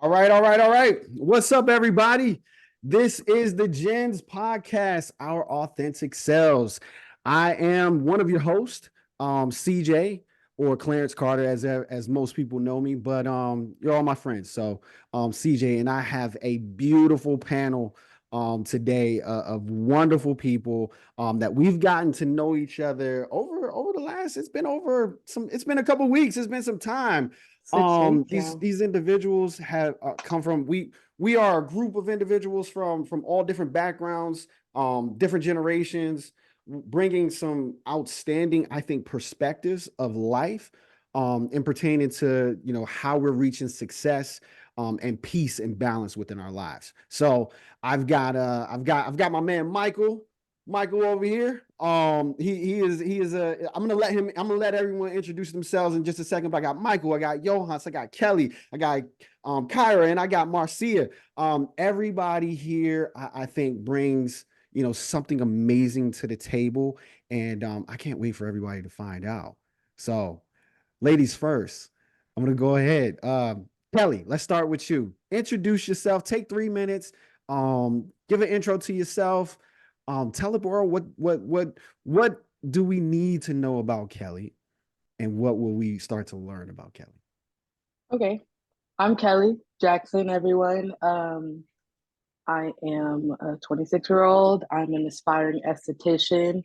All right. What's up, everybody? This is the Gens Podcast, Our Authentic Selves. I am one of your hosts, CJ or Clarence Carter, as most people know me, but you're all my friends. So, CJ and I have a beautiful panel today of wonderful people that we've gotten to know each other over the last. It's been a couple weeks. It's been some time. 6 weeks, yeah. These individuals have come from we are a group of individuals from all different backgrounds, different generations, bringing some outstanding, I think, perspectives of life, and pertaining to how we're reaching success, and peace and balance within our lives. So I've got my man Michael over here. I'm gonna let everyone introduce themselves in just a second. But I got Michael, I got Johans, I got Kelly, I got Kyra, and I got Marcia. Everybody here, I think, brings something amazing to the table, and I can't wait for everybody to find out. So, ladies first, I'm gonna go ahead. Kelly, let's start with you. Introduce yourself. Take 3 minutes. Give an intro to yourself. Tell the world what do we need to know about Kelly, and what will we start to learn about Kelly? Okay. I'm Kelly Jackson, everyone. I am a 26-year-old. I'm an aspiring esthetician.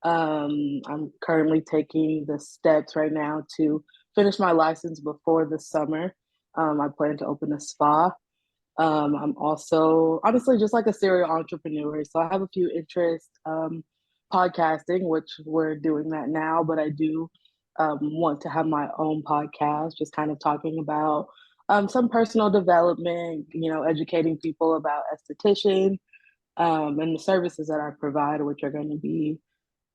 I'm currently taking the steps right now to finish my license before the summer. I plan to open a spa. I'm also honestly just like a serial entrepreneur. So I have a few interests, podcasting, which we're doing that now, but I do want to have my own podcast, just kind of talking about some personal development, educating people about esthetician, and the services that I provide, which are going to be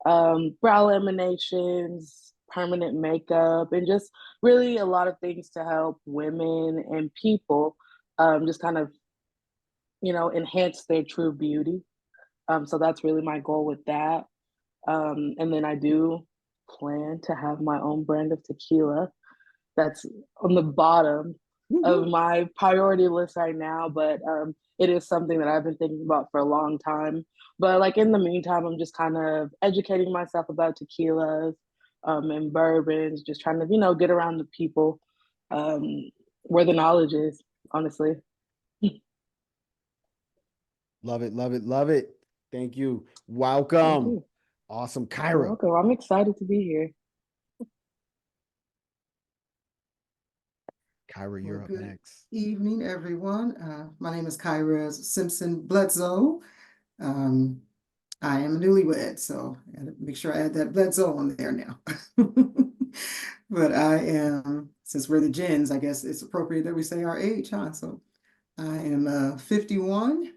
brow laminations, permanent makeup, and just really a lot of things to help women and people just kind of, enhance their true beauty. So that's really my goal with that. And then I do plan to have my own brand of tequila. That's on the bottom of my priority list right now, but it is something that I've been thinking about for a long time. But like in the meantime, I'm just kind of educating myself about tequilas, and bourbons, just trying to, get around the people, um, where the knowledge is, honestly. Love it, love it, love it. Thank you. Thank Welcome. you. Awesome, You're Kyra. welcome. I'm excited to be here. Kyra, Well, you're up good next. evening, everyone. My name is Kyra Simpson Bledsoe. Um, I am a newlywed, so I gotta make sure I add that Bledsoe on there now. But I am, since we're the gens, I guess it's appropriate that we say our age, huh? So I am 51,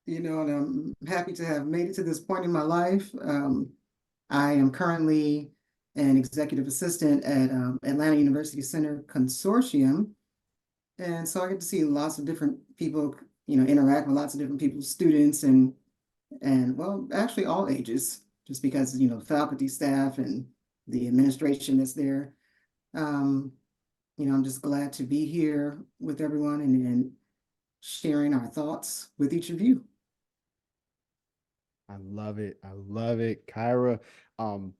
and I'm happy to have made it to this point in my life. I am currently an executive assistant at Atlanta University Center Consortium. And so I get to see lots of different people, interact with lots of different people, students and well, actually all ages, just because, faculty, staff, and the administration that's there. Um, I'm just glad to be here with everyone and sharing our thoughts with each of you. I love it. I love it, Kyra. Um,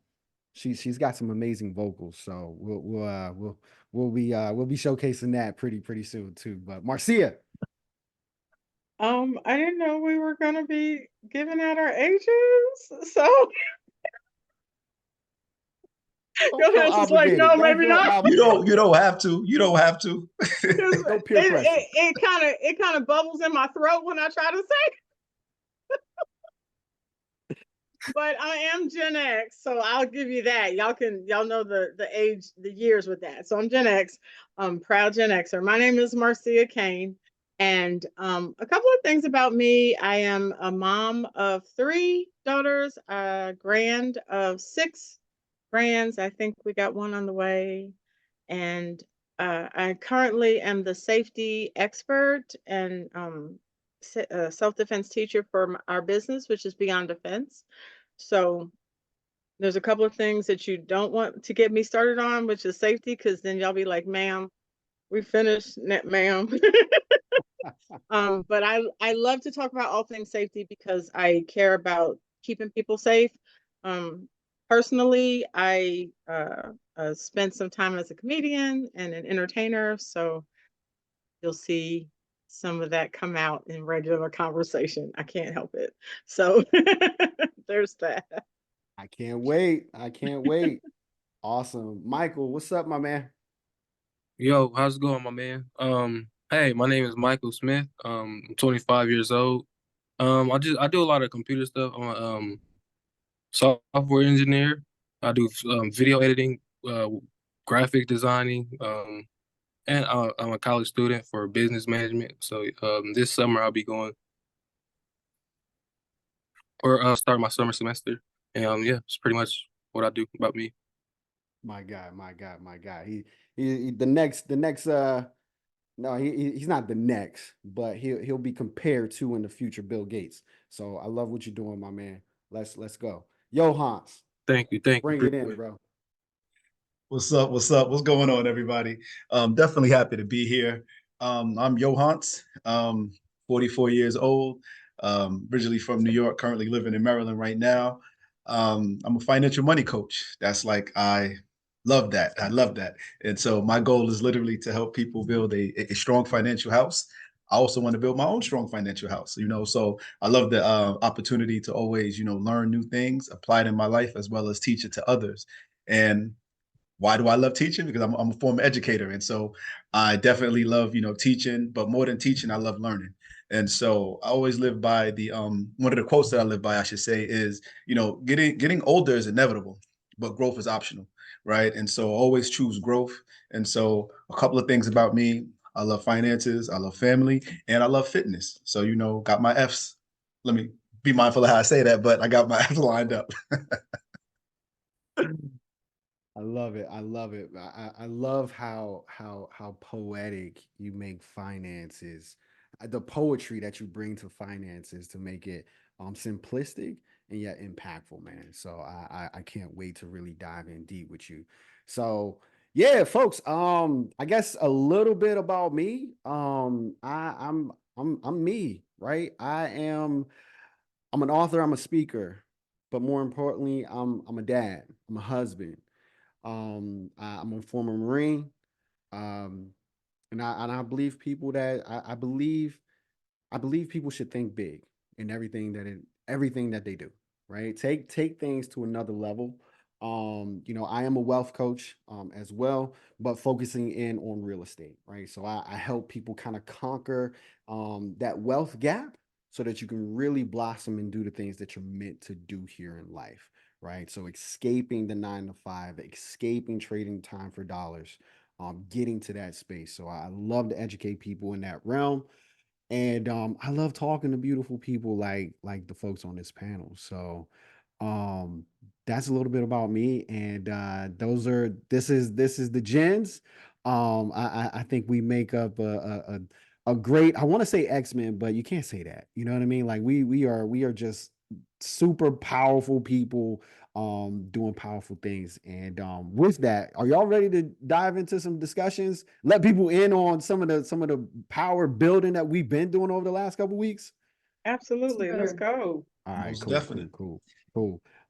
she's got some amazing vocals, so we'll be showcasing that pretty soon too. But Marcia, I didn't know we were gonna be giving out our ages. So don't feel Johannes is like, obligated. no, Don't maybe feel not. obligated. You don't have to. You don't have to. 'Cause No peer pressure. it kind of bubbles in my throat when I try to say. But I am Gen X, so I'll give you that. Y'all know the age, the years with that. So I'm Gen X, proud Gen Xer. My name is Marcia Kane, and a couple of things about me. I am a mom of 3 daughters, a grand of 6 grands. I think we got one on the way, and I currently am the safety expert and self-defense teacher for our business, which is Beyond Defense. So there's a couple of things that you don't want to get me started on, which is safety, because then y'all be like, ma'am, We finished, ma'am. But I love to talk about all things safety because I care about keeping people safe. Um, Personally, I spent some time as a comedian and an entertainer, so you'll see some of that come out in regular conversation. I can't help it. So there's that. I can't wait. I can't wait. Awesome. Michael, what's up, my man? Yo, how's it going, my man? Hey, my name is Michael Smith. I'm 25 years old. I do a lot of computer stuff. I'm a software engineer. I do video editing, graphic designing, and I'm a college student for business management. So this summer I'll be going or start my summer semester. And yeah, it's pretty much what I do about me. My guy, my guy, my guy. The next no, he's not the next, but he'll be compared to in the future Bill Gates. So I love what you're doing, my man. Let's go. Yo, Hans, Thank you, thank you. bring it in, bro. What's up? What's up? What's going on, everybody? Definitely happy to be here. I'm Johans, 44 years old, originally from New York, currently living in Maryland right now. I'm a financial money coach. That's like, I love that. I love that. And so my goal is literally to help people build a strong financial house. I also want to build my own strong financial house, so I love the opportunity to always, learn new things, apply it in my life, as well as teach it to others. And why do I love teaching? Because I'm a former educator. And so I definitely love, teaching, but more than teaching, I love learning. And so I always live by the one of the quotes that I live by, I should say, is, getting older is inevitable, but growth is optional. Right. And so always choose growth. And so a couple of things about me: I love finances, I love family, and I love fitness. So, got my F's. Let me be mindful of how I say that, but I got my F's lined up. I love it. I love it. I love how poetic you make finances, the poetry that you bring to finances to make it simplistic and yet impactful, man. So I can't wait to really dive in deep with you. So yeah, folks. I guess a little bit about me. I'm me, right? I'm an author. I'm a speaker, but more importantly, I'm a dad. I'm a husband. I'm a former Marine. Um, and I believe people that I believe people should think big in everything that they do, right? Take things to another level. I am a wealth coach as well, but focusing in on real estate, right? So I help people kind of conquer that wealth gap so that you can really blossom and do the things that you're meant to do here in life, right? So escaping the 9 to 5, escaping trading time for dollars, getting to that space. So I love to educate people in that realm. And I love talking to beautiful people like the folks on this panel. So um that's a little bit about me. And this is the gens. I think we make up a great, I want to say X-Men, but you can't say that. You know what I mean? Like we are just super powerful people doing powerful things. And with that, are y'all ready to dive into some discussions, let people in on some of the power building that we've been doing over the last couple weeks? Absolutely. Let's Sure. go. All right, Most cool, definite. cool.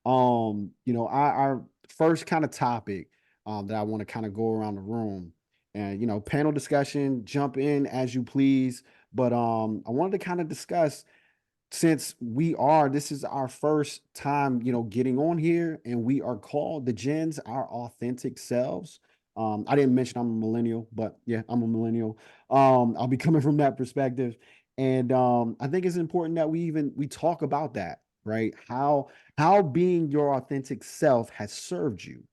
Our first kind of topic that I want to kind of go around the room, and panel discussion, jump in as you please. But I wanted to kind of discuss, since this is our first time, getting on here, and we are called the gens, our authentic selves. I didn't mention I'm a millennial, but yeah, I'm a millennial. I'll be coming from that perspective. And I think it's important that we talk about that, right? How being your authentic self has served you,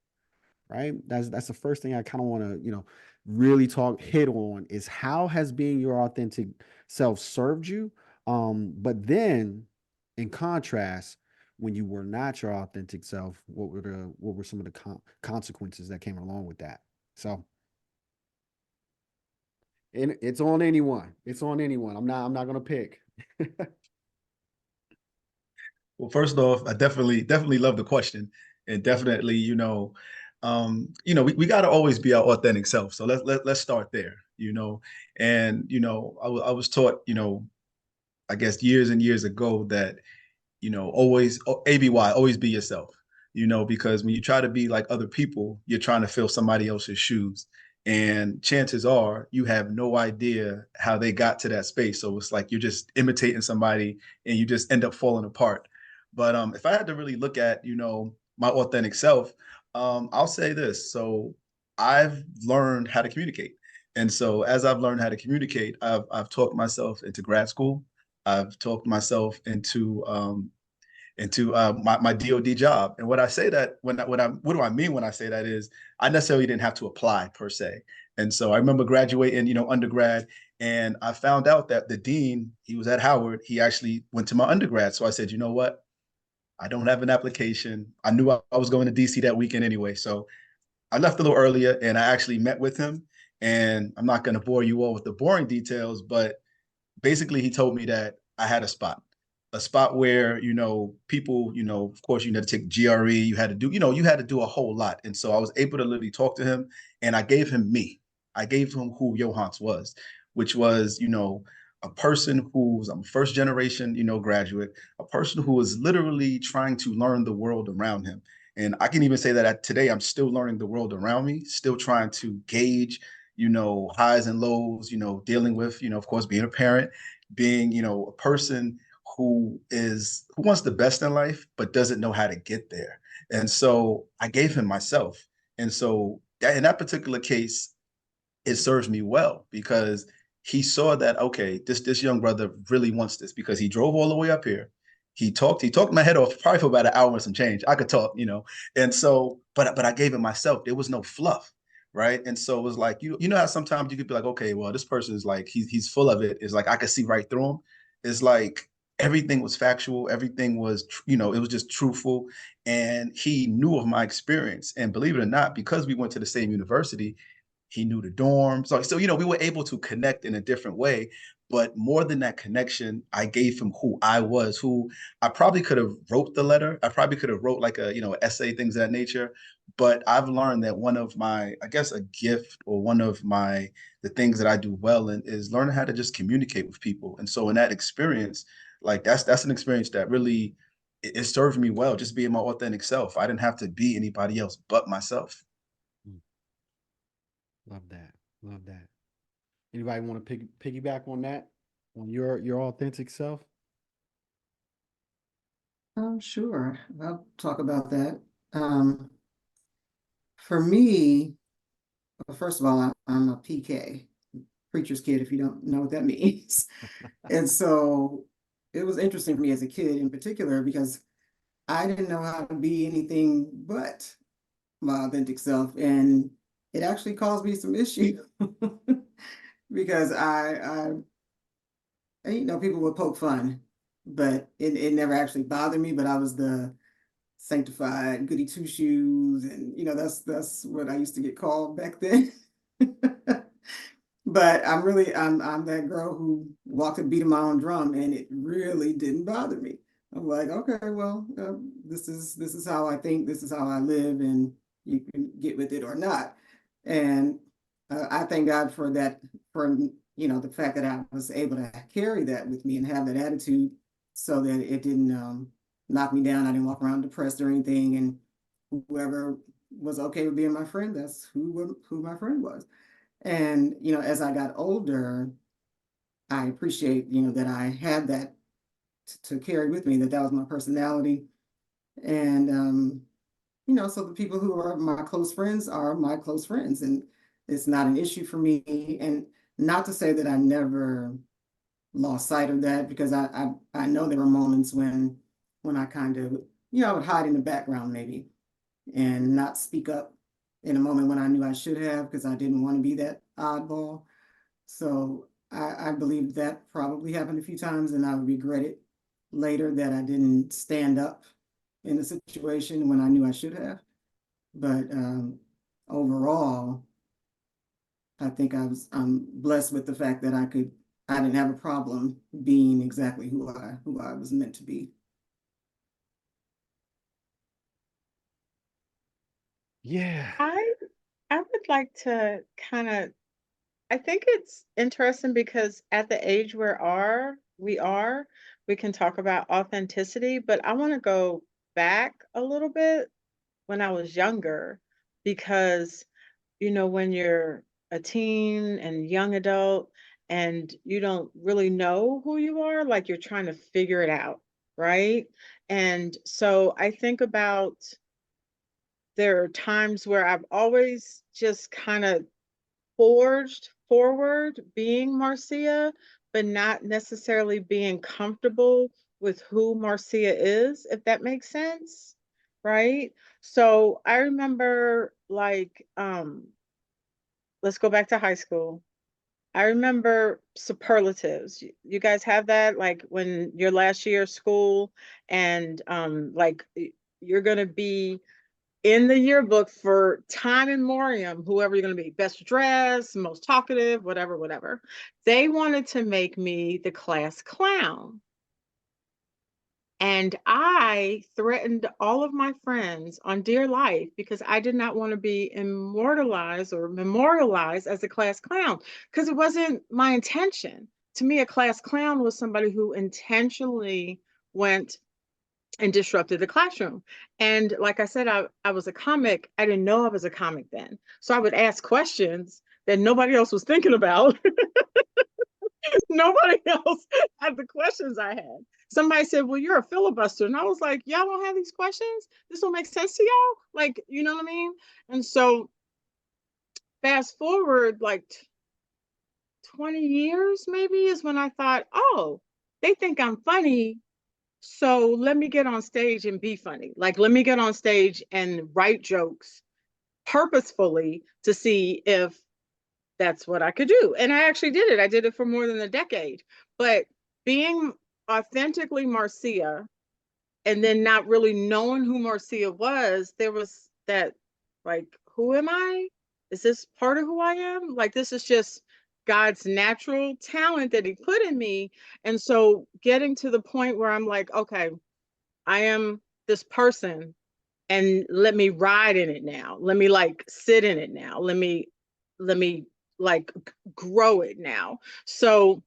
right? That's the first thing I kind of want to, really hit on, is how has being your authentic self served you? But then in contrast, when you were not your authentic self, what were some of the consequences that came along with that? So, and it's on anyone. It's on anyone. I'm not gonna pick. Well, first off, I definitely love the question, and definitely, we got to always be our authentic self. So let's start there. And, I was taught, I guess years and years ago that, always ABY, always be yourself, because when you try to be like other people, you're trying to fill somebody else's shoes. And chances are you have no idea how they got to that space. So it's like you're just imitating somebody and you just end up falling apart. But if I had to really look at, my authentic self, I'll say this. So I've learned how to communicate. And so as I've learned how to communicate, I've talked myself into grad school. I've talked myself into my DoD job. And what I say that what do I mean when I say that is I necessarily didn't have to apply per se. And so I remember graduating, undergrad, and I found out that the dean, he was at Howard, he actually went to my undergrad. So I said, you know what? I don't have an application. I knew I was going to DC that weekend anyway. So I left a little earlier and I actually met with him. And I'm not going to bore you all with the boring details, but basically he told me that I had a spot where, people, of course you had to take GRE, you had to do, you had to do a whole lot. And so I was able to literally talk to him and I gave him me. I gave him who Johans was, which was, a person who's I'm first generation, graduate, a person who was literally trying to learn the world around him. And I can even say that today I'm still learning the world around me, still trying to gauge, highs and lows, dealing with, of course, being a parent, being, a person who wants the best in life, but doesn't know how to get there. And so I gave him myself. And so in that particular case, it serves me well because he saw that, okay, this young brother really wants this because he drove all the way up here. He talked my head off probably for about an hour and some change. I could talk, and so, but I gave it myself. There was no fluff, right? And so it was like, you know how sometimes you could be like, okay, well, this person is like, he's full of it. It's like I could see right through him. It's like everything was factual, everything was, it was just truthful. And he knew of my experience. And believe it or not, because we went to the same university, he knew the dorms. So, we were able to connect in a different way. But more than that connection, I gave him who I was, who I probably could have wrote the letter. I probably could have wrote like a, essay, things of that nature. But I've learned that one of my, I guess, a gift or one of the things that I do well in is learning how to just communicate with people. And so in that experience, like that's an experience that really, it served me well, just being my authentic self. I didn't have to be anybody else but myself. Love that. Love that. Anybody want to piggyback on that? On your authentic self? Sure. I'll talk about that. For me, well, first of all, I'm a PK, preacher's kid, if you don't know what that means. And so it was interesting for me as a kid in particular because I didn't know how to be anything but my authentic self. And it actually caused me some issue because people would poke fun, but it never actually bothered me. But I was the sanctified goody two shoes, and that's what I used to get called back then. But I'm that girl who walked and beat my own drum, and it really didn't bother me. I'm like, okay, well, this is how I think, this is how I live, and you can get with it or not. And I thank God for that, for the fact that I was able to carry that with me and have that attitude, so that it didn't knock me down. I didn't walk around depressed or anything. And whoever was okay with being my friend, that's who my friend was. And, as I got older, I appreciate, that I had that to carry with me, that was my personality. And, so the people who are my close friends are my close friends. And it's not an issue for me. And not to say that I never lost sight of that, because I know there were moments when I kind of, I would hide in the background maybe and not speak up in a moment when I knew I should have, because I didn't want to be that oddball. So I believe that probably happened a few times, and I regret it later that I didn't stand up in a situation when I knew I should have. But overall, I think I'm blessed with the fact that I didn't have a problem being exactly who I was meant to be. Yeah. I would like to kind of I think it's interesting because at the age we are, we can talk about authenticity, but I want to go back a little bit when I was younger because, when you're a teen and young adult and you don't really know who you are, like you're trying to figure it out, right? And so I think about there are times where I've always just kind of forged forward being Marcia, but not necessarily being comfortable with who Marcia is, if that makes sense. Right. So I remember like let's go back to high school. I remember superlatives. You guys have that like when your last year of school and like you're gonna be in the yearbook for time and memoriam, whoever you're going to be, best dressed, most talkative, whatever, whatever. They wanted to make me the class clown. And I threatened all of my friends on dear life because I did not want to be immortalized or memorialized as a class clown because it wasn't my intention. To me, a class clown was somebody who intentionally went and disrupted the classroom. And like I said, I was a comic. I didn't know I was a comic then. So I would ask questions that nobody else was thinking about. Nobody else had the questions I had. Somebody said, well, you're a filibuster. And I was like, y'all don't have these questions? This don't make sense to y'all? Like, you know what I mean? And so fast forward like 20 years maybe is when I thought, oh, they think I'm funny. So let me get on stage and be funny. Like, let me get on stage and write jokes purposefully to see if that's what I could do. And I actually did it. I did it for more than a decade. But being authentically Marcia and then not really knowing who Marcia was, there was that, like, who am I? Is this part of who I am? Like, this is just God's natural talent that He put in me. And so getting to the point where I'm like, okay, I am this person and let me ride in it now. Let me like sit in it now. Let me like grow it now. So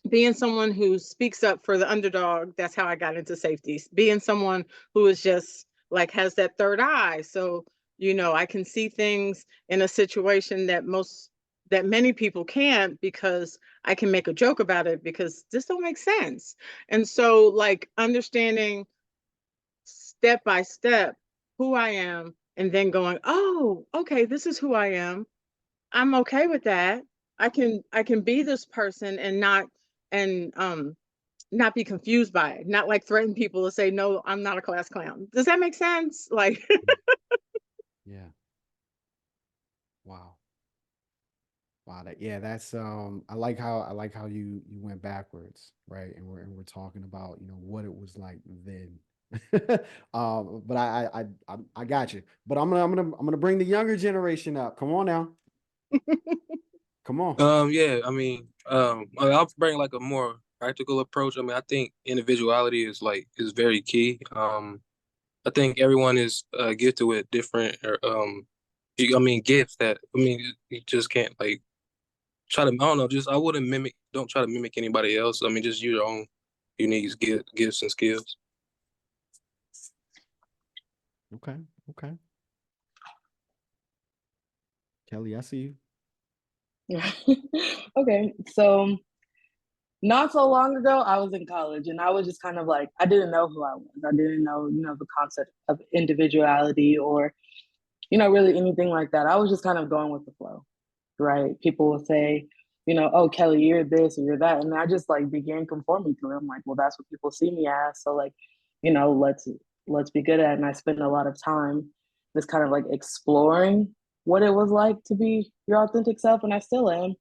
being someone who speaks up for the underdog, that's how I got into safeties. Being someone who is just like has that third eye. So, I can see things in a situation that many people can't because I can make a joke about it because this don't make sense. And so like understanding step by step who I am and then going, oh, okay, this is who I am. I'm okay with that. I can be this person and not be confused by it, not like threaten people to say, no, I'm not a class clown. Does that make sense? Like Yeah. Wow. Wow. That's I like how you went backwards, right? And we're talking about, what it was like then. But I got you. But I'm gonna bring the younger generation up. Come on now. Come on. Yeah, I mean, I'll bring like a more practical approach. I mean, I think individuality is very key. I think everyone is gifted with different, I mean, gifts that I mean, you just can't like try to. I don't know. Just I wouldn't mimic. Don't try to mimic anybody else. I mean, just use your own unique gifts and skills. Okay. Okay. Kelly, I see you. Okay, so not so long ago, I was in college and I was just kind of like, I didn't know who I was. I didn't know, the concept of individuality or, really anything like that. I was just kind of going with the flow, right? People will say, oh, Kelly, you're this or you're that. And I just like began conforming to it. I'm like, well, that's what people see me as. So like, let's be good at it. And I spent a lot of time just kind of like exploring what it was like to be your authentic self. And I still am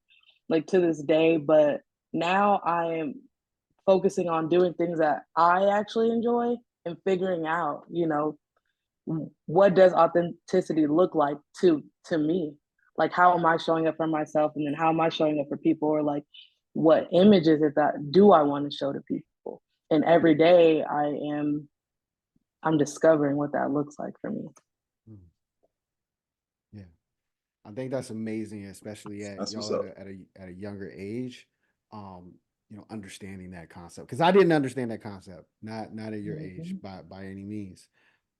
like to this day, but now I am focusing on doing things that I actually enjoy and figuring out, what does authenticity look like to me? Like how am I showing up for myself and then how am I showing up for people or like what images is that do I want to show to people? And every day I'm discovering what that looks like for me. Mm. Yeah. I think that's amazing, especially at That's what's y'all up. at a younger age. Understanding that concept, because I didn't understand that concept, not at your age Mhm. by any means.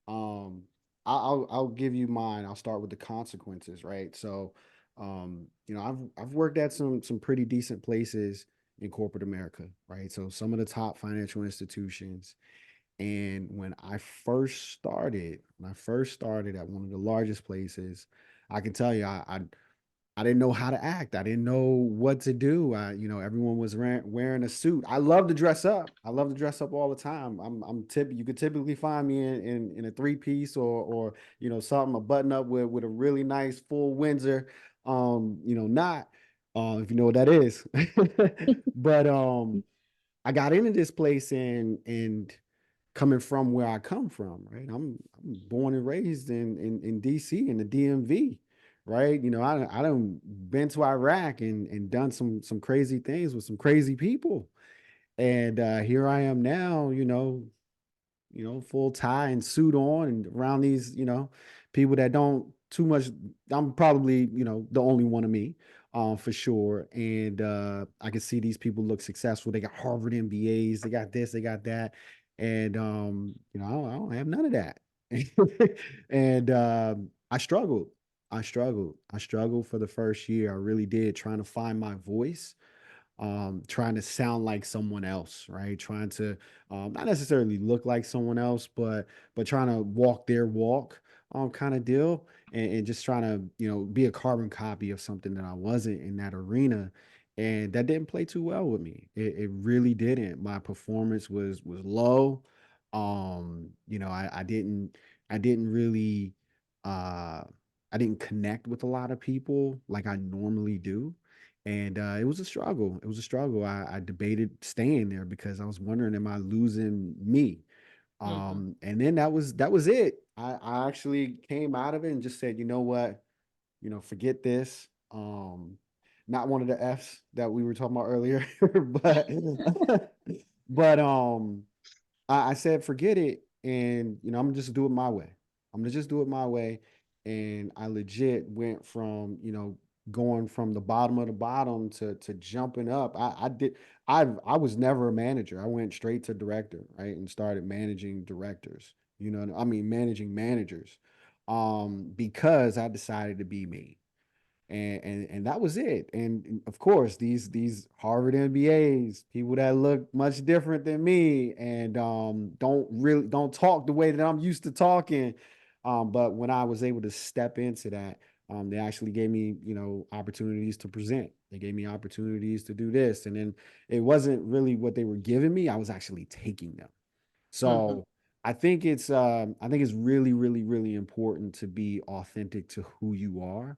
Um, I'll give you mine. I'll start with the consequences, right? So, I've worked at some pretty decent places in corporate America, right? So some of the top financial institutions. And when I first started at one of the largest places, I can tell you, I didn't know how to act. I didn't know what to do. Everyone was wearing a suit. I love to dress up. I love to dress up all the time. You could typically find me in a three piece or something, a button up with a really nice full Windsor, not, if you know what that is. But I got into this place and coming from where I come from, right? I'm born and raised in DC in the DMV, right? I done been to Iraq and done some crazy things with some crazy people. And here I am now, full tie and suit on and around these, people that don't too much. I'm probably, the only one of me, for sure. And I can see these people look successful. They got Harvard MBAs, they got this, they got that. And I don't have none of that. And I struggled. I struggled for the first year. I really did, trying to find my voice, trying to sound like someone else, right? Trying to not necessarily look like someone else, but trying to walk their walk, kind of deal, and just trying to be a carbon copy of something that I wasn't in that arena, and that didn't play too well with me. It really didn't. My performance was low. I didn't really uh I didn't connect with a lot of people like I normally do, and it was a struggle. It was a struggle. I debated staying there because I was wondering, am I losing me? Mhm. And then that was it. I actually came out of it and just said, you know what, forget this. Not one of the F's that we were talking about earlier, but but I said, forget it. And, I'm gonna just do it my way. I'm gonna just do it my way. And I legit went from, going from the bottom of the bottom to jumping up. I was never a manager. I went straight to director, right? And started managing directors, managing managers. Because I decided to be me, and that was it. And of course, these Harvard MBAs, people that look much different than me, and don't talk the way that I'm used to talking. But when I was able to step into that, they actually gave me, opportunities to present. They gave me opportunities to do this, and then it wasn't really what they were giving me. I was actually taking them. Mhm. So I think it's really, really, really important to be authentic to who you are,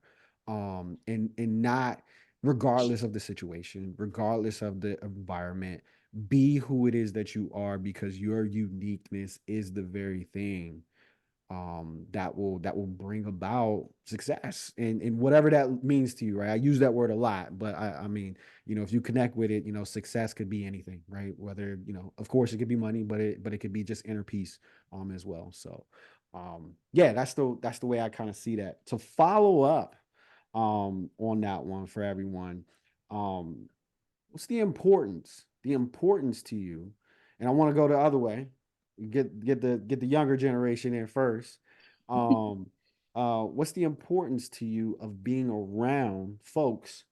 and not, regardless of the situation, regardless of the environment, be who it is that you are, because your uniqueness is the very thing that will bring about success, and whatever that means to you, right? I use that word a lot, but I mean, if you connect with it, success could be anything, right? Whether, of course it could be money, but it could be just inner peace, as well. So yeah, that's the way I kind of see that. To follow up on that one for everyone, um what's the importance to you? And I want to go the other way, get the younger generation in first. um what's the importance to you of being around folks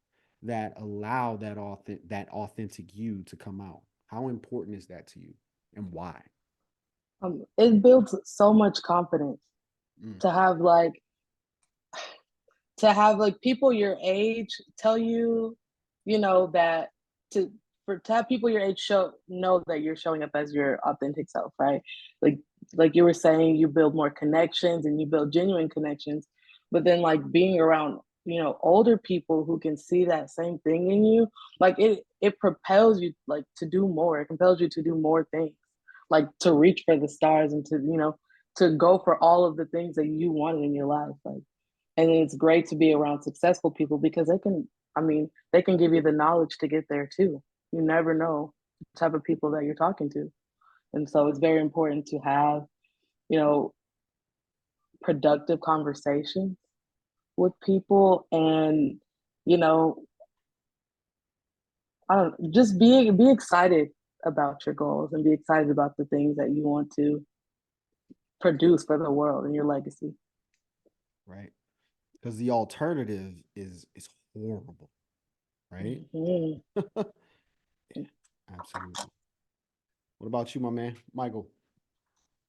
that allow that authentic you to come out? How important is that to you, and why? It builds so much confidence Mm, to have like people your age tell you, that to to have people your age know that you're showing up as your authentic self, right? Like like you were saying, you build more connections and you build genuine connections, but then like being around, older people who can see that same thing in you, like it propels you like to do more. It compels you to do more things, like to reach for the stars and to, to go for all of the things that you wanted in your life. Like, and it's great to be around successful people because they can give you the knowledge to get there too. You never know the type of people that you're talking to. And so it's very important to have, you know, productive conversations with people, and you know, I don't just be excited about your goals and be excited about the things that you want to produce for the world and your legacy. Right. Because the alternative is horrible. Right. Mhm. Absolutely. What about you, my man, Michael?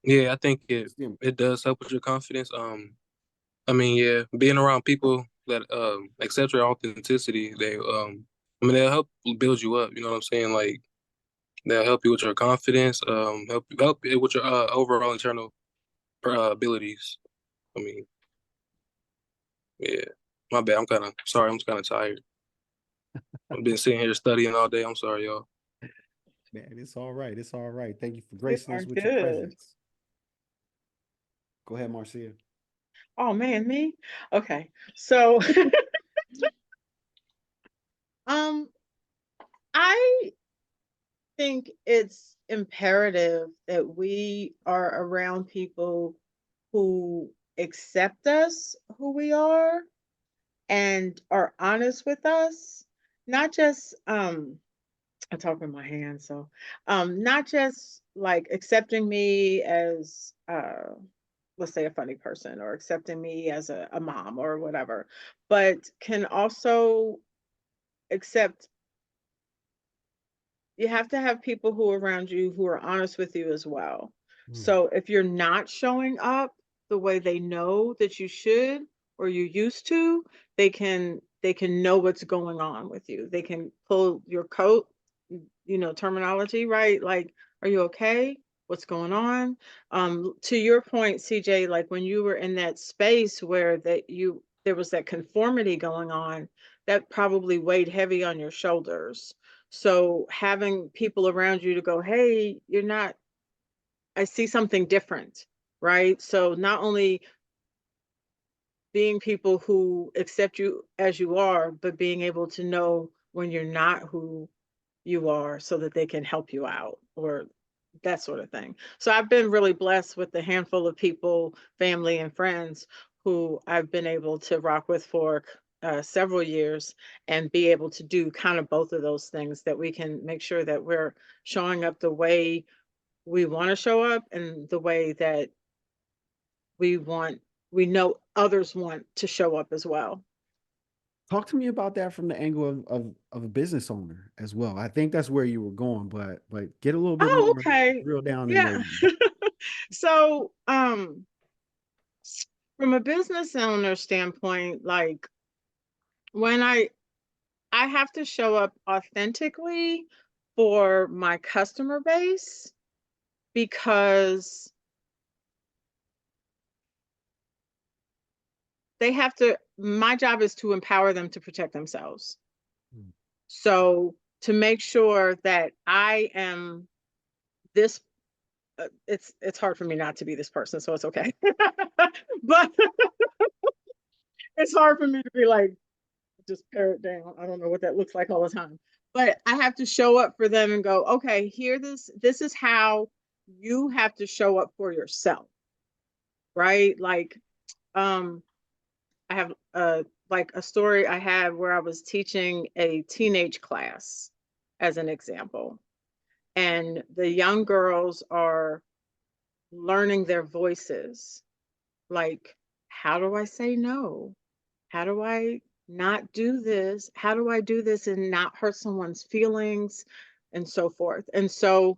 Yeah, I think Yeah. it does help with your confidence. I mean, yeah, being around people that accept your authenticity, I mean, they'll help build you up. You know what I'm saying? Like they'll help you with your confidence, help you with your overall internal abilities. I mean, yeah. My bad. I'm kind of sorry. I'm kind of tired. I've been sitting here studying all day. I'm sorry, y'all. Man, it's all right. It's all right. Thank you for You gracing are us with your good. presence. Go ahead, Marcia. Oh man, me? Okay. So um I think it's imperative that we are around people who accept us who we are and are honest with us, not just I talk in my hand, so not just like accepting me as let's say a funny person or accepting me as a mom or whatever, but can also accept. You have to have people who are around you who are honest with you as well. Mm, So if you're not showing up the way they know that you should or you used to, they can know what's going on with you. They can pull your coat, terminology, right? Like, are you okay? What's going on? To your point, CJ, like when you were in that space where there was that conformity going on, that probably weighed heavy on your shoulders. So having people around you to go, hey, you're not, I see something different, right? So not only being people who accept you as you are, but being able to know when you're not who you are so that they can help you out or that sort of thing. So I've been really blessed with the handful of people, family and friends who I've been able to rock with for several years and be able to do kind of both of those things that we can make sure that we're showing up the way we want to show up and the way that we want we know others want to show up as well. Talk to me about that from the angle of a business owner as well. I think that's where you were going, but get a little bit Oh, more okay. real down in there. Yeah. So, from a business owner standpoint, like when I have to show up authentically for my customer base because my job is to empower them to protect themselves. Mm, So to make sure that I am this it's hard for me not to be this person, so it's okay. But it's hard for me to be like just pare it down. I don't know what that looks like all the time. But I have to show up for them and go, okay, here this is how you have to show up for yourself, right? Like um I have like a story I had where I was teaching a teenage class as an example. And the young girls are learning their voices. Like, how do I say no? How do I not do this? How do I do this and not hurt someone's feelings and so forth? And so,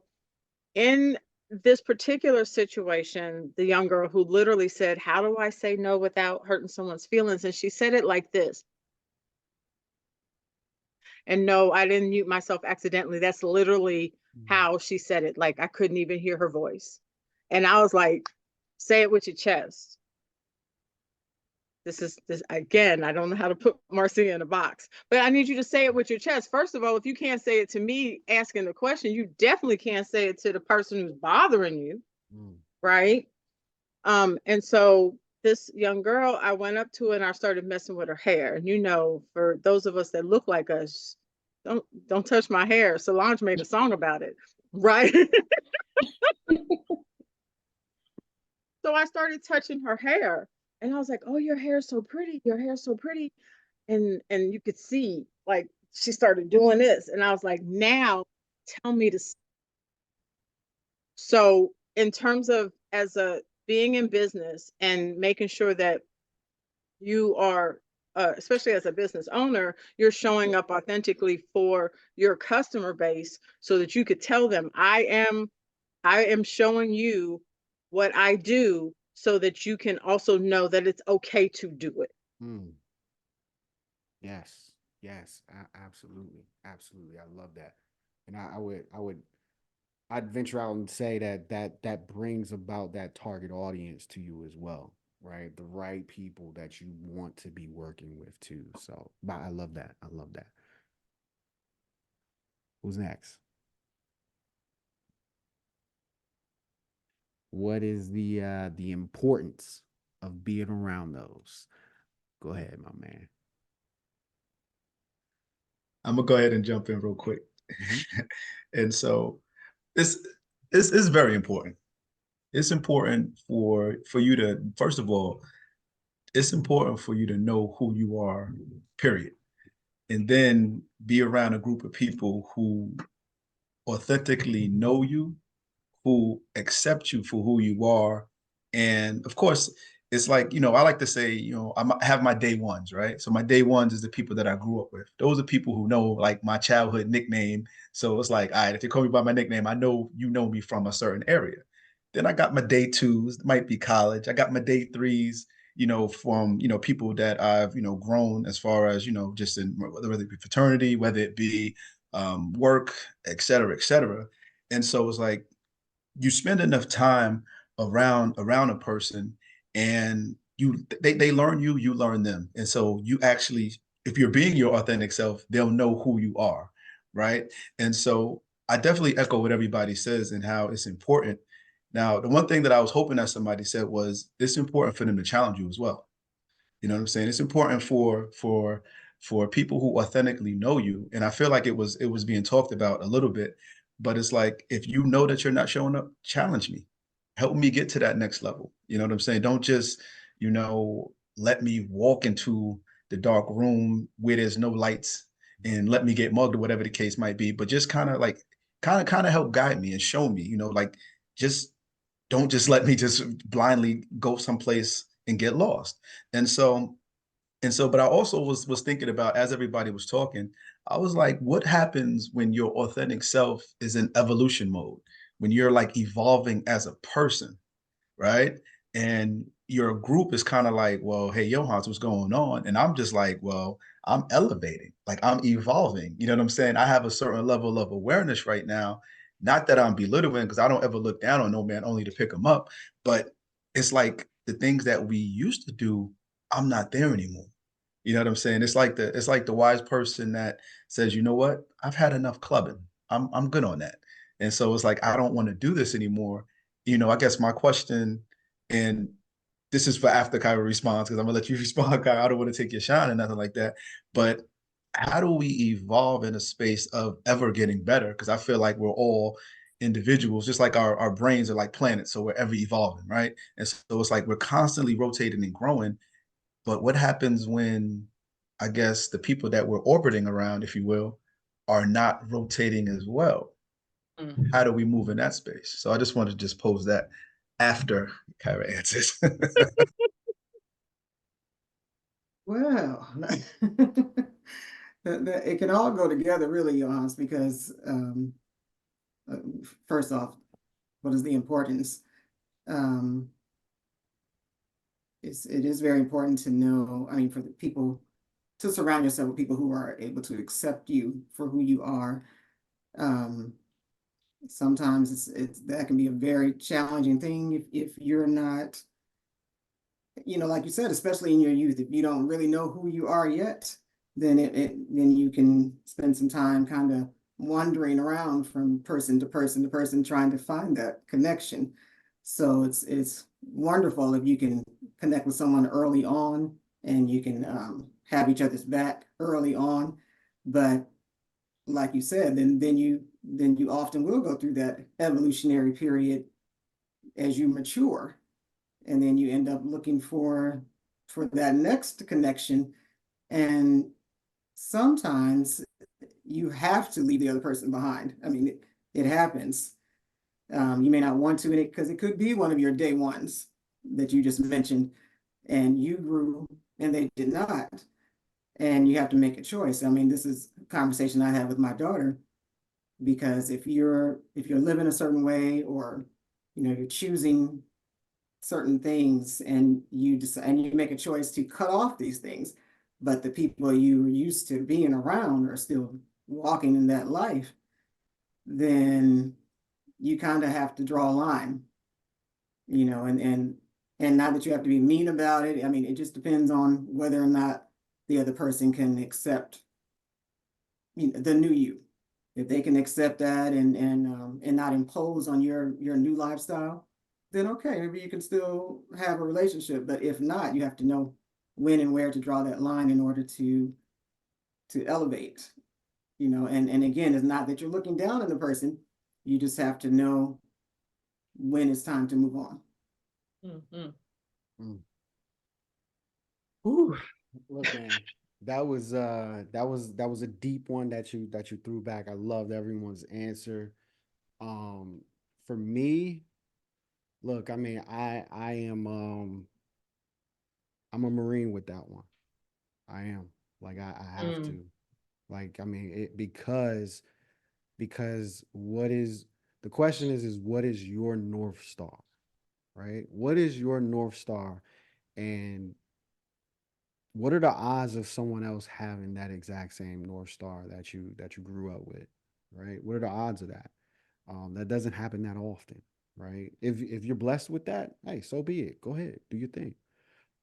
in this particular situation, the young girl who literally said, how do I say no without hurting someone's feelings? And she said it like this. And no, I didn't mute myself accidentally. That's literally mm. how she said it. Like, I couldn't even hear her voice. And I was like, say it with your chest. This again, I don't know how to put Marcia in a box, but I need you to say it with your chest. First of all, if you can't say it to me asking the question, you definitely can't say it to the person who's bothering you, Mm. right? And so this young girl, I went up to her and I started messing with her hair. And for those of us that look like us, don't touch my hair. Solange made a song about it, right? So I started touching her hair And I was like, "Oh, your hair's so pretty. Your hair's so pretty." And you could see like she started doing this, and I was like, "Now tell me to." So, in terms of as a being in business and making sure that you are especially as a business owner, you're showing up authentically for your customer base so that you could tell them, I am showing you what I do so that you can also know that it's okay to do it. Mm, yes, yes, absolutely, absolutely. I love that, and I'd venture out and say that that brings about that target audience to you as well, right? The right people that you want to be working with too. So, but I love that. I love that. Who's next? What is the importance of being around those? Go ahead, my man. I'm gonna go ahead and jump in real quick. Mhm. And so it's it's very important. It's important for you to, first of all, it's important for you to know who you are, period. And then be around a group of people who authentically know you, who accept you for who you are. And of course, it's like, I like to say, I have my day ones, right? So my day ones is the people that I grew up with. Those are people who know like my childhood nickname. So it's like, all right, if you call me by my nickname, I know you know me from a certain area. Then I got my day twos, might be college. I got my day threes, from, people that I've, grown as far as, just in whether it be fraternity, whether it be work, et cetera, et cetera. And so it's like, you spend enough time around a person, and they learn you, you learn them. And so you actually, if you're being your authentic self, they'll know who you are, right? And so I definitely echo what everybody says and how it's important. Now, the one thing that I was hoping that somebody said was it's important for them to challenge you as well. You know what I'm saying? It's important for people who authentically know you. And I feel like it was being talked about a little bit, but it's like, if you know that you're not showing up, challenge me. Help me get to that next level. You know what I'm saying? Don't just, let me walk into the dark room where there's no lights and let me get mugged or whatever the case might be, but just kind of help guide me and show me, like, just don't just let me just blindly go someplace and get lost. And so but I also was thinking about, as everybody was talking, I was like, what happens when your authentic self is in evolution mode, when you're like evolving as a person, right? And your group is kind of like, well, hey, Johans, what's going on? And I'm just like, well, I'm elevating, like I'm evolving. You know what I'm saying? I have a certain level of awareness right now. Not that I'm belittling, because I don't ever look down on no man, only to pick them up. But it's like the things that we used to do, I'm not there anymore. You know what I'm saying? It's like the wise person that says, you know what? I've had enough clubbing. I'm good on that. And so it's like, I don't want to do this anymore. I guess my question, and this is for after Kyra responds, because I'm gonna let you respond, Kyra. I don't want to take your shine or nothing like that. But how do we evolve in a space of ever getting better? Because I feel like we're all individuals, just like our brains are like planets. So we're ever evolving, right? And so it's like we're constantly rotating and growing. But what happens when, I guess, the people that we're orbiting around, if you will, are not rotating as well? Mm. How do we move in that space? So I just wanted to just pose that after Kyra answers. Well, it can all go together, really, Johannes, because uh, first off, what is the importance? Um, it is very important to know, I mean, for the people, to surround yourself with people who are able to accept you for who you are. Um, Sometimes it's that can be a very challenging thing if you're not, like you said, especially in your youth, if you don't really know who you are yet, then you can spend some time kind of wandering around from person to person to person trying to find that connection. So it's wonderful if you can connect with someone early on and you can have each other's back early on. But like you said, then you often will go through that evolutionary period as you mature. and then you end up looking for that next connection. And sometimes you have to leave the other person behind. I mean, it happens. You may not want to, because it could be one of your day ones that you just mentioned, and you grew and they did not. And you have to make a choice. I mean, this is a conversation I had with my daughter, because if you're living a certain way, or you're choosing certain things, and you decide and you make a choice to cut off these things, but the people you were used to being around are still walking in that life, then you kind of have to draw a line, and not that you have to be mean about it. I mean, it just depends on whether or not the other person can accept the new you. If they can accept that, and not impose on your new lifestyle, then okay, maybe you can still have a relationship. But if not, you have to know when and where to draw that line in order to elevate. And again, it's not that you're looking down on the person. You just have to know when it's time to move on. Mhm. Ooh, look, man, that was a deep one that you threw back. I loved everyone's answer. For me, look, I mean, I am I'm a Marine with that one. I am. Like, I have Mm. to. Like, I mean, because what is the question is what is your North Star, right? What is your North Star, and what are the odds of someone else having that exact same North Star that you grew up with, right? What are the odds of that? That doesn't happen that often, right? If you're blessed with that, hey, so be it. Go ahead, do your thing.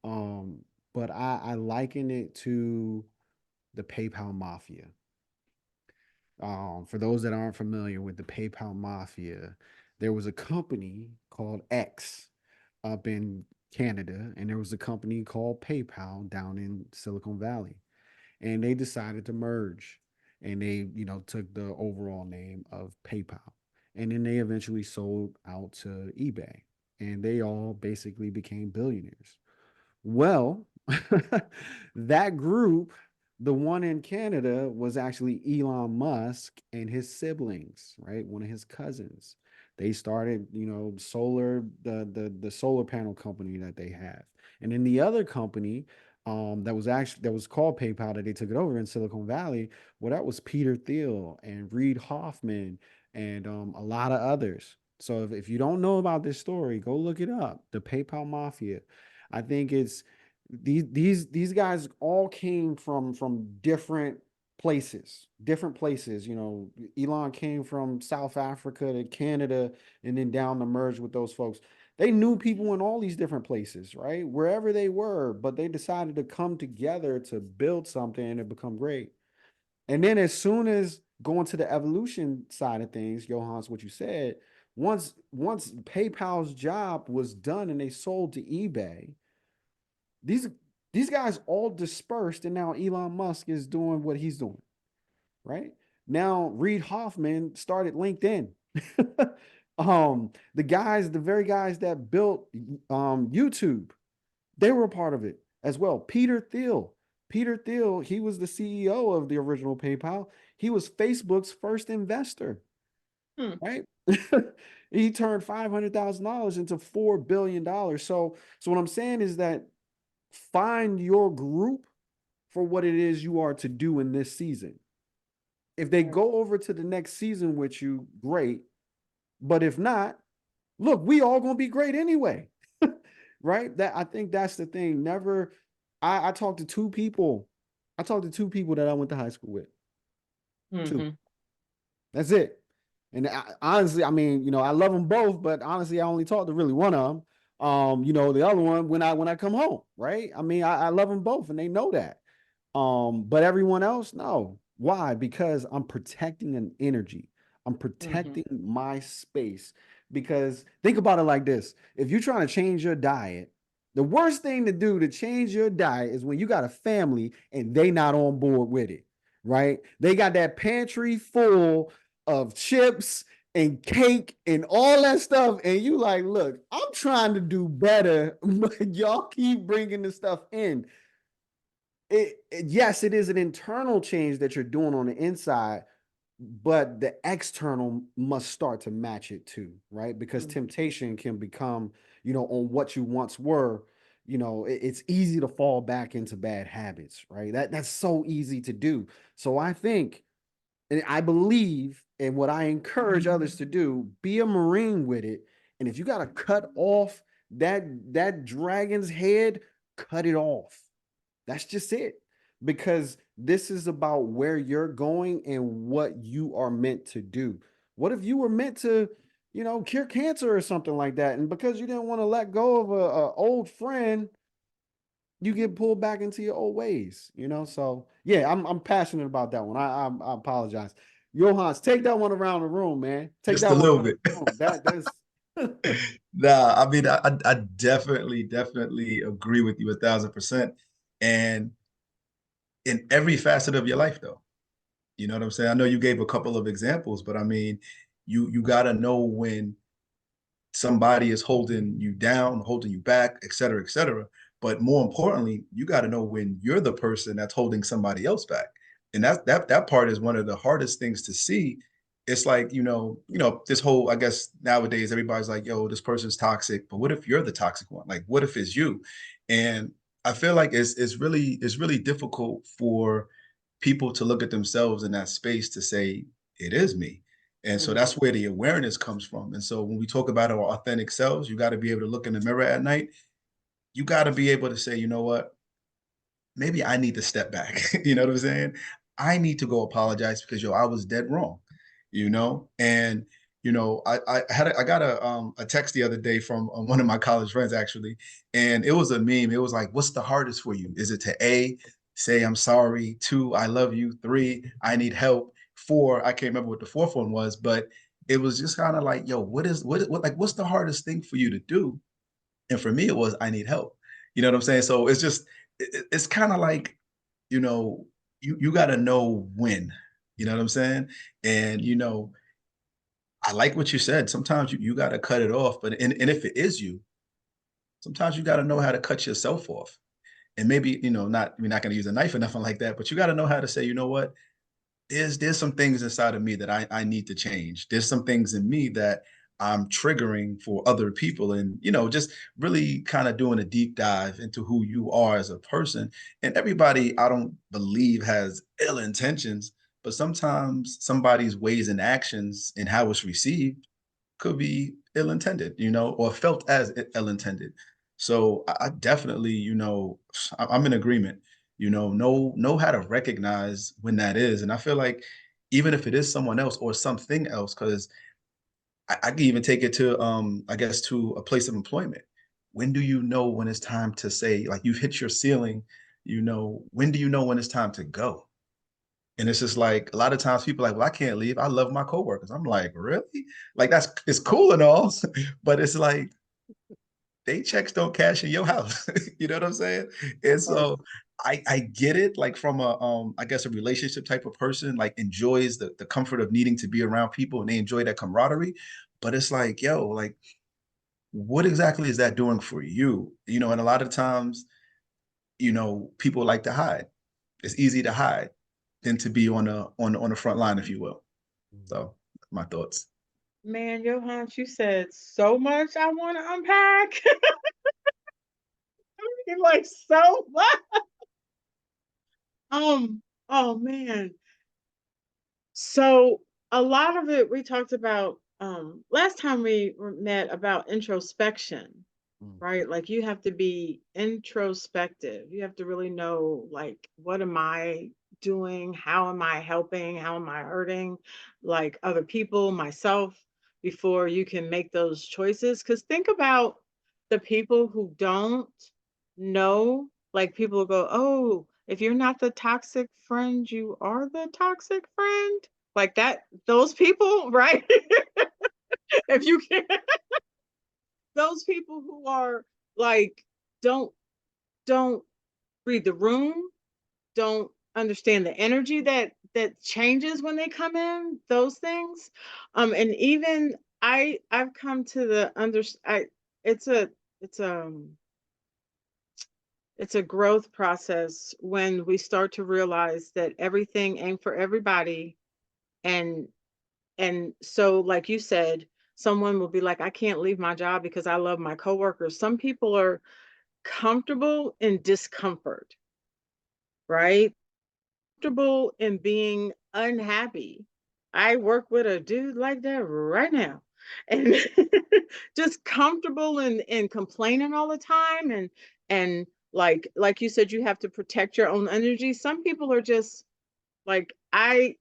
Um, but I liken it to the PayPal mafia. For those that aren't familiar with the PayPal mafia, there was a company called X up in Canada, and there was a company called PayPal down in Silicon Valley, and they decided to merge, and they took the overall name of PayPal, and then they eventually sold out to eBay, and they all basically became billionaires. Well, that group, the one in Canada, was actually Elon Musk and his siblings, right? One of his cousins. They started, the solar panel company that they have. And then the other company, that was called PayPal, that they took it over in Silicon Valley. Well, that was Peter Thiel and Reid Hoffman and a lot of others. So if you don't know about this story, go look it up. The PayPal Mafia. I think it's these guys all came from different places. Elon came from South Africa to Canada, and then down to merge with those folks. They knew people in all these different places, right? Wherever they were, but they decided to come together to build something and become great. And then as soon as going to the evolution side of things, Johannes, what you said, once PayPal's job was done and they sold to eBay, these these guys all dispersed, and now Elon Musk is doing what he's doing, right? Now Reid Hoffman started LinkedIn. The very guys that built YouTube, they were a part of it as well. Peter Thiel, he was the CEO of the original PayPal. He was Facebook's first investor, Hmm. right? He turned $500,000 into $4 billion. So what I'm saying is that find your group for what it is you are to do in this season. If they go over to the next season with you, great. But if not, look, we all gonna be great anyway. Right? I think that's the thing. Never, I talked to two people. I talked to two people that I went to high school with. Two. Mhm. That's it. And honestly, I mean, I love them both, but honestly, I only talked to really one of them. The other one when I come home, right? I mean, I love them both, and they know that. But everyone else, no. Why? Because I'm protecting an energy. I'm protecting my space. Because think about it like this: if you're trying to change your diet, the worst thing to do to change your diet is when you got a family and they not on board with it, right? They got that pantry full of chips and cake and all that stuff. And you like, look, I'm trying to do better, but y'all keep bringing the stuff in. Yes, it is an internal change that you're doing on the inside, but the external must start to match it too, right? Because temptation can become, on what you once were, it's easy to fall back into bad habits, right? That's so easy to do. So I think, and I believe, and what I encourage others to do, be a Marine with it. And if you got to cut off that dragon's head, cut it off. That's just it. Because this is about where you're going and what you are meant to do. What if you were meant to, cure cancer or something like that? And because you didn't want to let go of a old friend, you get pulled back into your old ways, So yeah, I'm passionate about that one. I apologize. Johans, take that one around the room, man. Take Just that a one little around bit. the room. That's Nah, I mean, I definitely agree with you 1,000%. And in every facet of your life, though, you know what I'm saying? I know you gave a couple of examples, but I mean, you got to know when somebody is holding you down, holding you back, et cetera, et cetera. But more importantly, you got to know when you're the person that's holding somebody else back. And that part is one of the hardest things to see. It's like, this whole, I guess nowadays everybody's like, yo, this person's toxic. But what if you're the toxic one? Like, what if it's you? And I feel like it's really difficult for people to look at themselves in that space to say, it is me. And so that's where the awareness comes from. And so when we talk about our authentic selves, you got to be able to look in the mirror at night. You got to be able to say, you know what? Maybe I need to step back. You know what I'm saying? I need to go apologize because I was dead wrong. And I got a text the other day from one of my college friends actually, and it was a meme. It was like, "What's the hardest for you? Is it to A, say I'm sorry, 2, I love you, 3, I need help, 4, I can't remember what the fourth one was, but it was just kind of like, yo, what's the hardest thing for you to do?" And for me, it was, I need help. You know what I'm saying? So it's just, it's kind of like, you know, you got to know when, you know what I'm saying? And, I like what you said. Sometimes you got to cut it off, and if it is you, sometimes you got to know how to cut yourself off. And maybe, we're not going to use a knife or nothing like that, but you got to know how to say, you know what? There's some things inside of me that I need to change. There's some things in me that I'm triggering for other people, and just really kind of doing a deep dive into who you are as a person. And everybody, I don't believe, has ill intentions, but sometimes somebody's ways and actions and how it's received could be ill-intended, or felt as ill-intended. So I definitely, I'm in agreement, know how to recognize when that is. And I feel like even if it is someone else or something else, because I can even take it to I guess to a place of employment. When do you know when it's time to say, like, you've hit your ceiling, when do you know when it's time to go? And it's just like a lot of times people are like, well, I can't leave. I love my coworkers. I'm like, really? Like it's cool and all, but it's like they checks don't cash in your house. You know what I'm saying? And so I get it, like from a I guess a relationship type of person, like enjoys the comfort of needing to be around people and they enjoy that camaraderie. But it's like, yo, like, what exactly is that doing for you? And a lot of times, people like to hide. It's easy to hide than to be on the front line, if you will. So my thoughts. Man, Johan, you said so much I want to unpack. Like so much. Oh man. So a lot of it we talked about last time we met about introspection, right? Like you have to be introspective. You have to really know, like, what am I doing? How am I helping? How am I hurting, like, other people, myself, before you can make those choices? Because think about the people who don't know. Like, people will go, oh, if you're not the toxic friend, you are the toxic friend. Like that, those people, right? If you can, those people who are like, don't don't read the room, don't understand the energy that changes when they come in, those things. And even I've come to the it's a it's it's a growth process when we start to realize that everything ain't for everybody. and and so like you said, someone will be like, I can't leave my job because I love my coworkers. Some people are comfortable in discomfort, right? Comfortable in being unhappy. I work with a dude like that right now. And just comfortable in complaining all the time, and like you said, you have to protect your own energy. Some people are just like, I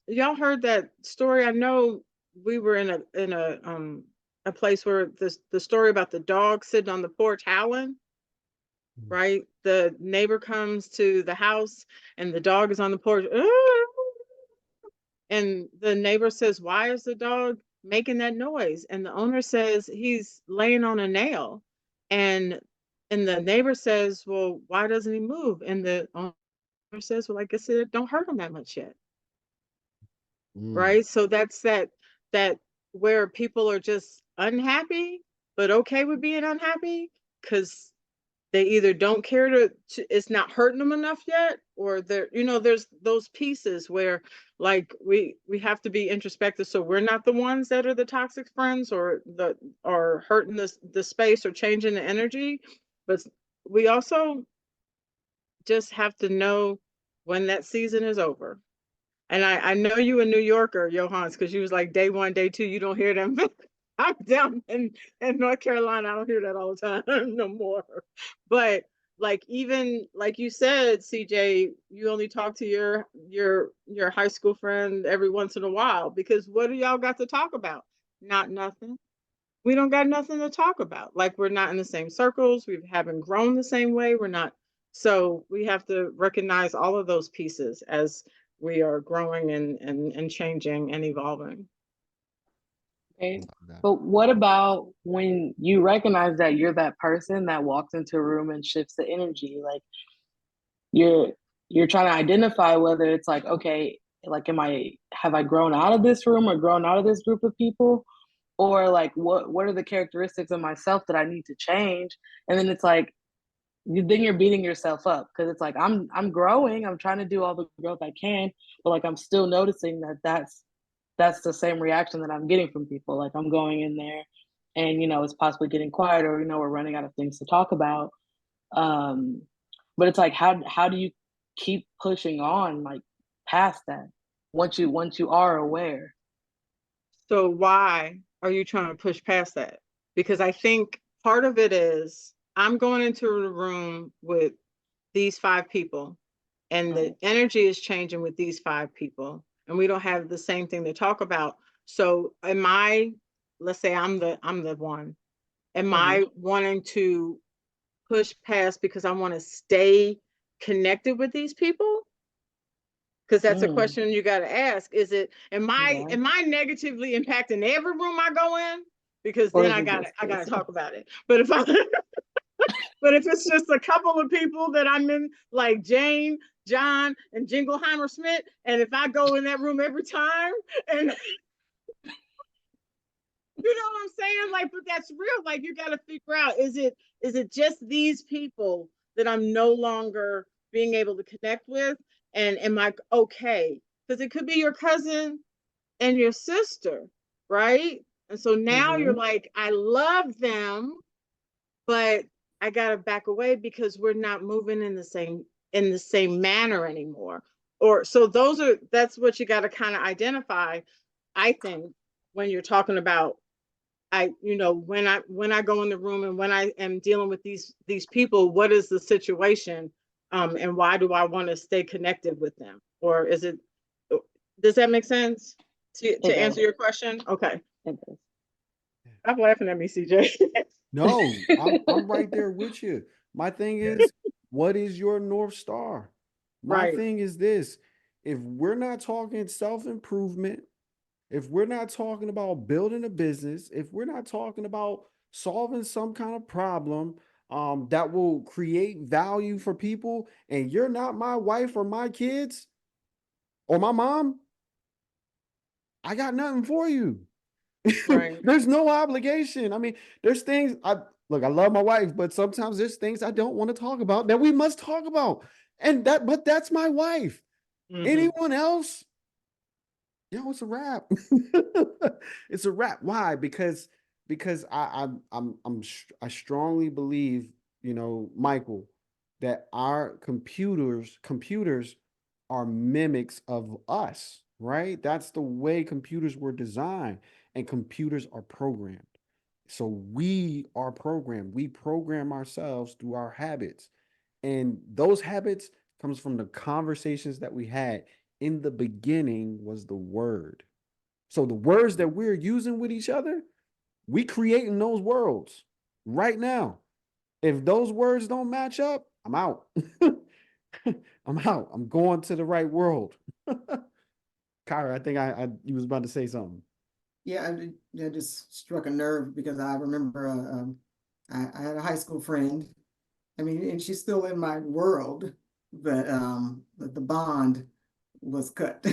y'all heard that story. I know we were in a place where the story about the dog sitting on the porch howling, right? The neighbor comes to the house and the dog is on the porch. And the neighbor says, why is the dog making that noise? And the owner says, he's laying on a nail. And the neighbor says, well, why doesn't he move? And the owner says, well, I guess it don't hurt him that much yet. Right? So that's that where people are just unhappy, but okay with being unhappy because they either don't care it's not hurting them enough yet, or they're, there's those pieces where like we have to be introspective, so we're not the ones that are the toxic friends or are hurting the space or changing the energy. But we also just have to know when that season is over. And I know you a New Yorker, Johannes, because you was like day one, day two, you don't hear them. I'm down in North Carolina. I don't hear that all the time no more. But like, even like you said, CJ, you only talk to your high school friend every once in a while, because what do y'all got to talk about? Not nothing. We don't got nothing to talk about. Like, we're not in the same circles. We haven't grown the same way. We're not. So we have to recognize all of those pieces as we are growing and changing and evolving. Okay. But what about when you recognize that you're that person that walks into a room and shifts the energy? Like, you're trying to identify whether it's like, okay, like, have I grown out of this room or grown out of this group of people? Or like, what are the characteristics of myself that I need to change? And then it's like, then you're beating yourself up, because it's like, I'm growing, I'm trying to do all the growth I can, but like, I'm still noticing that that's the same reaction that I'm getting from people. Like, I'm going in there and, it's possibly getting quiet, or, we're running out of things to talk about. Um, but it's like, how do you keep pushing on, like, past that, once you are aware? So why are you trying to push past that? Because I think part of it is, I'm going into a room with these 5 people, and the energy is changing with these 5 people, and we don't have the same thing to talk about. So let's say I'm the one, am I wanting to push past because I want to stay connected with these people? Because that's a question you got to ask. Is it, am I negatively impacting every room I go in? Because then I gotta talk about it. But if it's just a couple of people that I'm in, like Jane, John, and Jingleheimer Smith, and if I go in that room every time, and you know what I'm saying? Like, but that's real. Like, you got to figure out, is it just these people that I'm no longer being able to connect with? And am I okay? Because it could be your cousin and your sister, right? And so now you're like, I love them, but I gotta back away because we're not moving in the same manner anymore. Or so that's what you got to kind of identify, I think, when you're talking about, when I go in the room and when I am dealing with these people, what is the situation, and why do I want to stay connected with them? Or does that make sense to answer your question? Okay. I'm laughing at me, CJ. No, I'm right there with you. My thing is, what is your North Star? My Right. thing is this: if we're not talking self-improvement, if we're not talking about building a business, if we're not talking about solving some kind of problem, that will create value for people, and you're not my wife or my kids or my mom, I got nothing for you. Right. There's no obligation. I mean, there's things I look, I love my wife, but sometimes there's things I don't want to talk about that we must talk about. But that's my wife. Anyone else? It's a wrap. It's a wrap. Why? Because I strongly believe, Michael, that our computers are mimics of us, right? That's the way computers were designed, and computers are programmed. So we are programmed. We program ourselves through our habits. And those habits comes from the conversations that we had. In the beginning was the word. So the words that we're using with each other, we creating those worlds right now. If those words don't match up, I'm out. I'm out. I'm going to the right world. Kyra, I think I you was about to say something. Yeah, that just struck a nerve because I remember I had a high school friend. I mean, and she's still in my world, but the bond was cut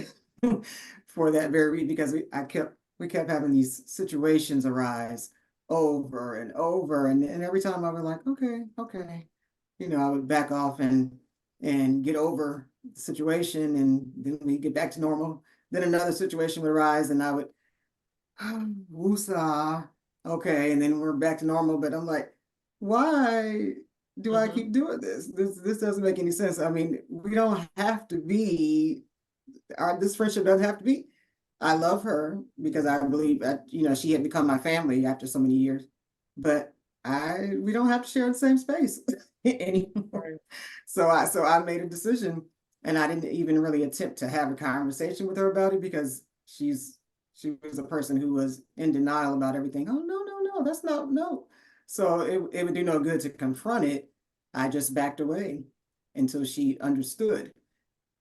for that very reason because we kept having these situations arise over and over, and every time I was like, okay, I would back off and get over the situation, and then we get back to normal. Then another situation would arise, and I would woosah, okay, and then we're back to normal. But I'm like, why do I keep doing this? This doesn't make any sense. I mean, we don't have to be this friendship doesn't have to be. I love her because I believe that, she had become my family after so many years, but we don't have to share the same space anymore. Right. So I made a decision, and I didn't even really attempt to have a conversation with her about it because she was a person who was in denial about everything. Oh, no, that's not, no. So it would do no good to confront it. I just backed away until she understood.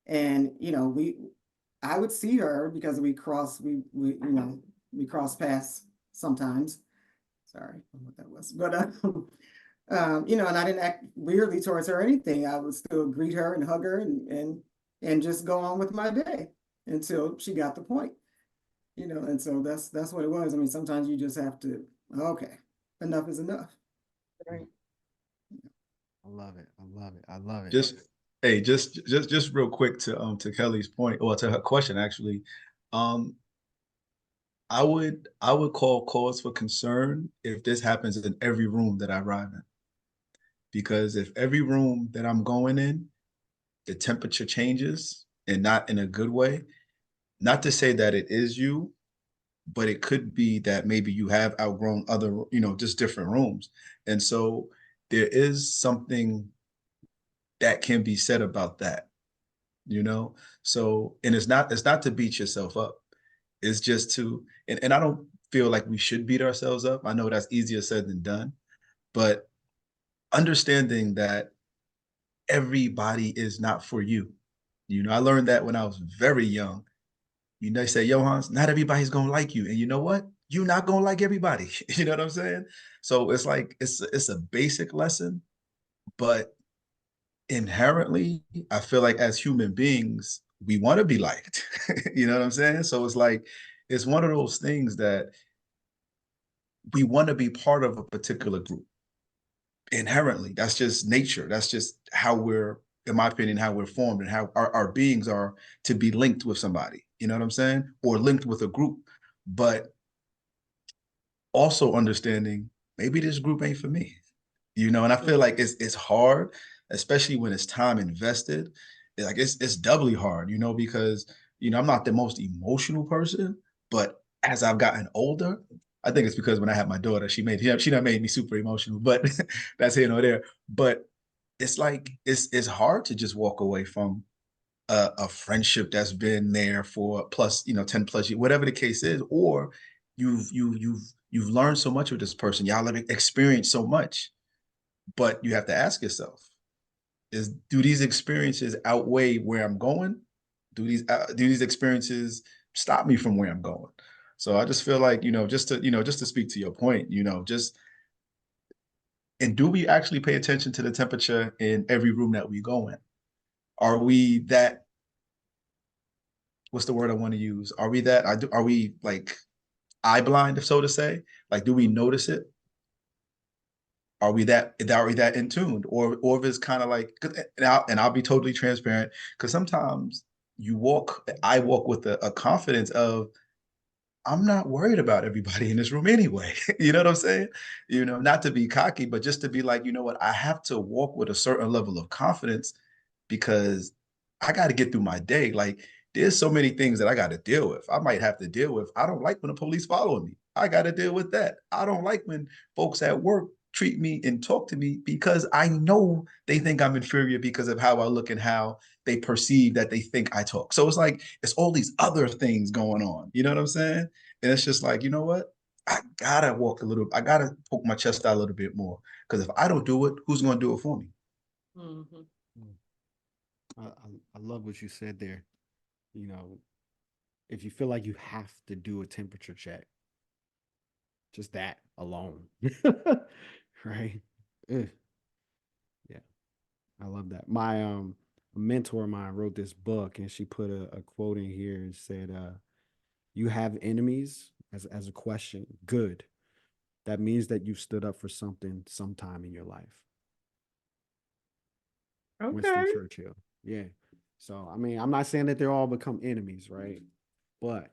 And, I would see her because we cross paths sometimes. Sorry, I don't know what that was, but and I didn't act weirdly towards her or anything. I would still greet her and hug her and just go on with my day until she got the point. And so that's what it was. I mean, sometimes you just have to, okay, enough is enough. Right. I love it. I love it. I love it. Just real quick to Kelly's point, or to her question actually. I would call cause for concern if this happens in every room that I arrive in. Because if every room that I'm going in, the temperature changes and not in a good way, not to say that it is you, but it could be that maybe you have outgrown other, just different rooms. And so there is something that can be said about that, So, and it's not to beat yourself up. It's just to, and I don't feel like we should beat ourselves up. I know that's easier said than done, but understanding that everybody is not for you. I learned that when I was very young. They say, Johans, not everybody's gonna like you. And you know what? You're not gonna like everybody. You know what I'm saying? So it's like it's a basic lesson, but inherently, I feel like as human beings, we want to be liked. You know what I'm saying? So it's like it's one of those things that we want to be part of a particular group. Inherently, that's just nature. That's just how we're, in my opinion, how we're formed and how our beings are to be linked with somebody. You know what I'm saying? Or linked with a group. But also understanding maybe this group ain't for me. And I feel like it's hard, especially when it's time invested. Like it's doubly hard, because I'm not the most emotional person, but as I've gotten older, I think it's because when I had my daughter, she done made me super emotional, but that's here nor there. But it's like it's hard to just walk away from a friendship that's been there for plus 10 plus years, whatever the case is, or you've learned so much with this person, y'all have experienced so much, but you have to ask yourself, do these experiences outweigh where I'm going? Do these experiences stop me from where I'm going? So I just feel like, just to speak to your point, just And do we actually pay attention to the temperature in every room that we go in? Are we that, what's the word I want to use? Are we that, are we like eye blind, so to say? Like, do we notice it? Are we that in tune? Or if it's kind of like, and I'll be totally transparent, because sometimes I walk with a confidence of, I'm not worried about everybody in this room anyway. You know what I'm saying? You know, not to be cocky, but just to be like, you know what, I have to walk with a certain level of confidence because I got to get through my day. Like, there's so many things that I got to deal with. I might have to deal with. I don't like when the police follow me. I got to deal with that. I don't like when folks at work treat me and talk to me because I know they think I'm inferior because of how I look and how they perceive that they think I talk. So it's like, it's all these other things going on. You know what I'm saying? And it's just like, you know what? I gotta poke my chest out a little bit more. Because if I don't do it, who's gonna do it for me? Mhm. I love what you said there. You know, if you feel like you have to do a temperature check, just that alone, right? Ugh. Yeah, I love that. My a mentor of mine wrote this book, and she put a quote in here and said, "You have enemies as a question. Good. That means that you stood up for something sometime in your life." Winston Okay. Churchill. Yeah. So I mean, I'm not saying that they're all become enemies, right? But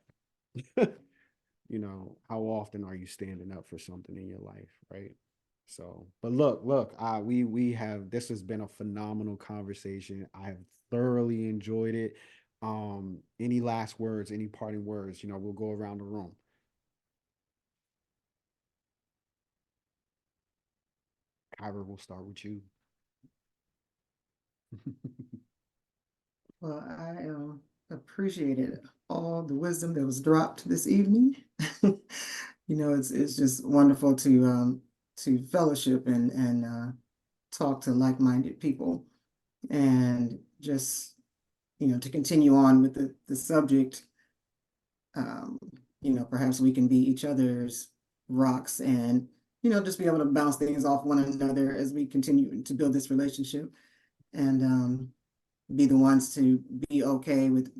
how often are you standing up for something in your life, right? So, but look, we have this has been a phenomenal conversation. I have thoroughly enjoyed it. Any last words, any parting words? We'll go around the room. Kyra, we'll start with you. Well, I appreciated all the wisdom that was dropped this evening. It's just wonderful to fellowship and talk to like-minded people, and just to continue on with the subject. Um, perhaps we can be each other's rocks, and just be able to bounce things off one another as we continue to build this relationship, and be the ones to be okay with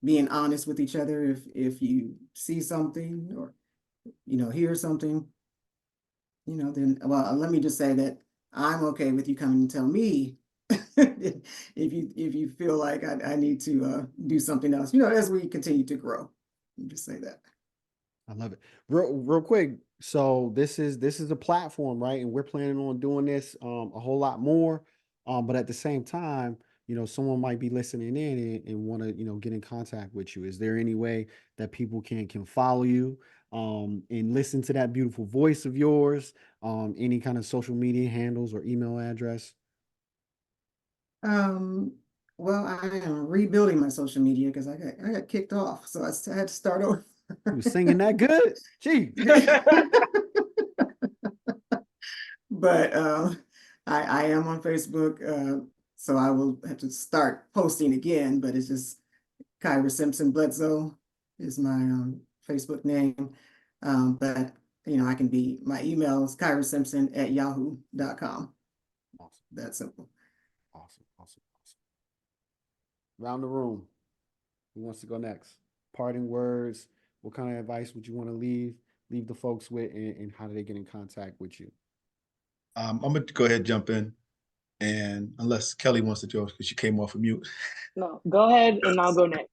being honest with each other. If you see something, or hear something, then, well, let me just say that I'm okay with you coming and tell me if you feel like I need to do something else, as we continue to grow. Just say that. I love it. Real quick. So this is a platform, right? And we're planning on doing this a whole lot more. But at the same time, someone might be listening in and want to, get in contact with you. Is there any way that people can follow you and listen to that beautiful voice of yours? Any kind of social media handles or email address? Um, well, I am rebuilding my social media because I got kicked off, so I had to start over. You was singing that good? Gee. But I am on Facebook, so I will have to start posting again. But it's just Kyra Simpson Bledsoe is my Facebook name. But I can be, my email is kyrasimpson@yahoo.com. Awesome. That simple. Awesome. Round the room. Who wants to go next? Parting words. What kind of advice would you want to leave the folks with, and how do they get in contact with you? I'm gonna go ahead and jump in, and unless Kelly wants to join because she came off of mute, No, go ahead and I'll go next.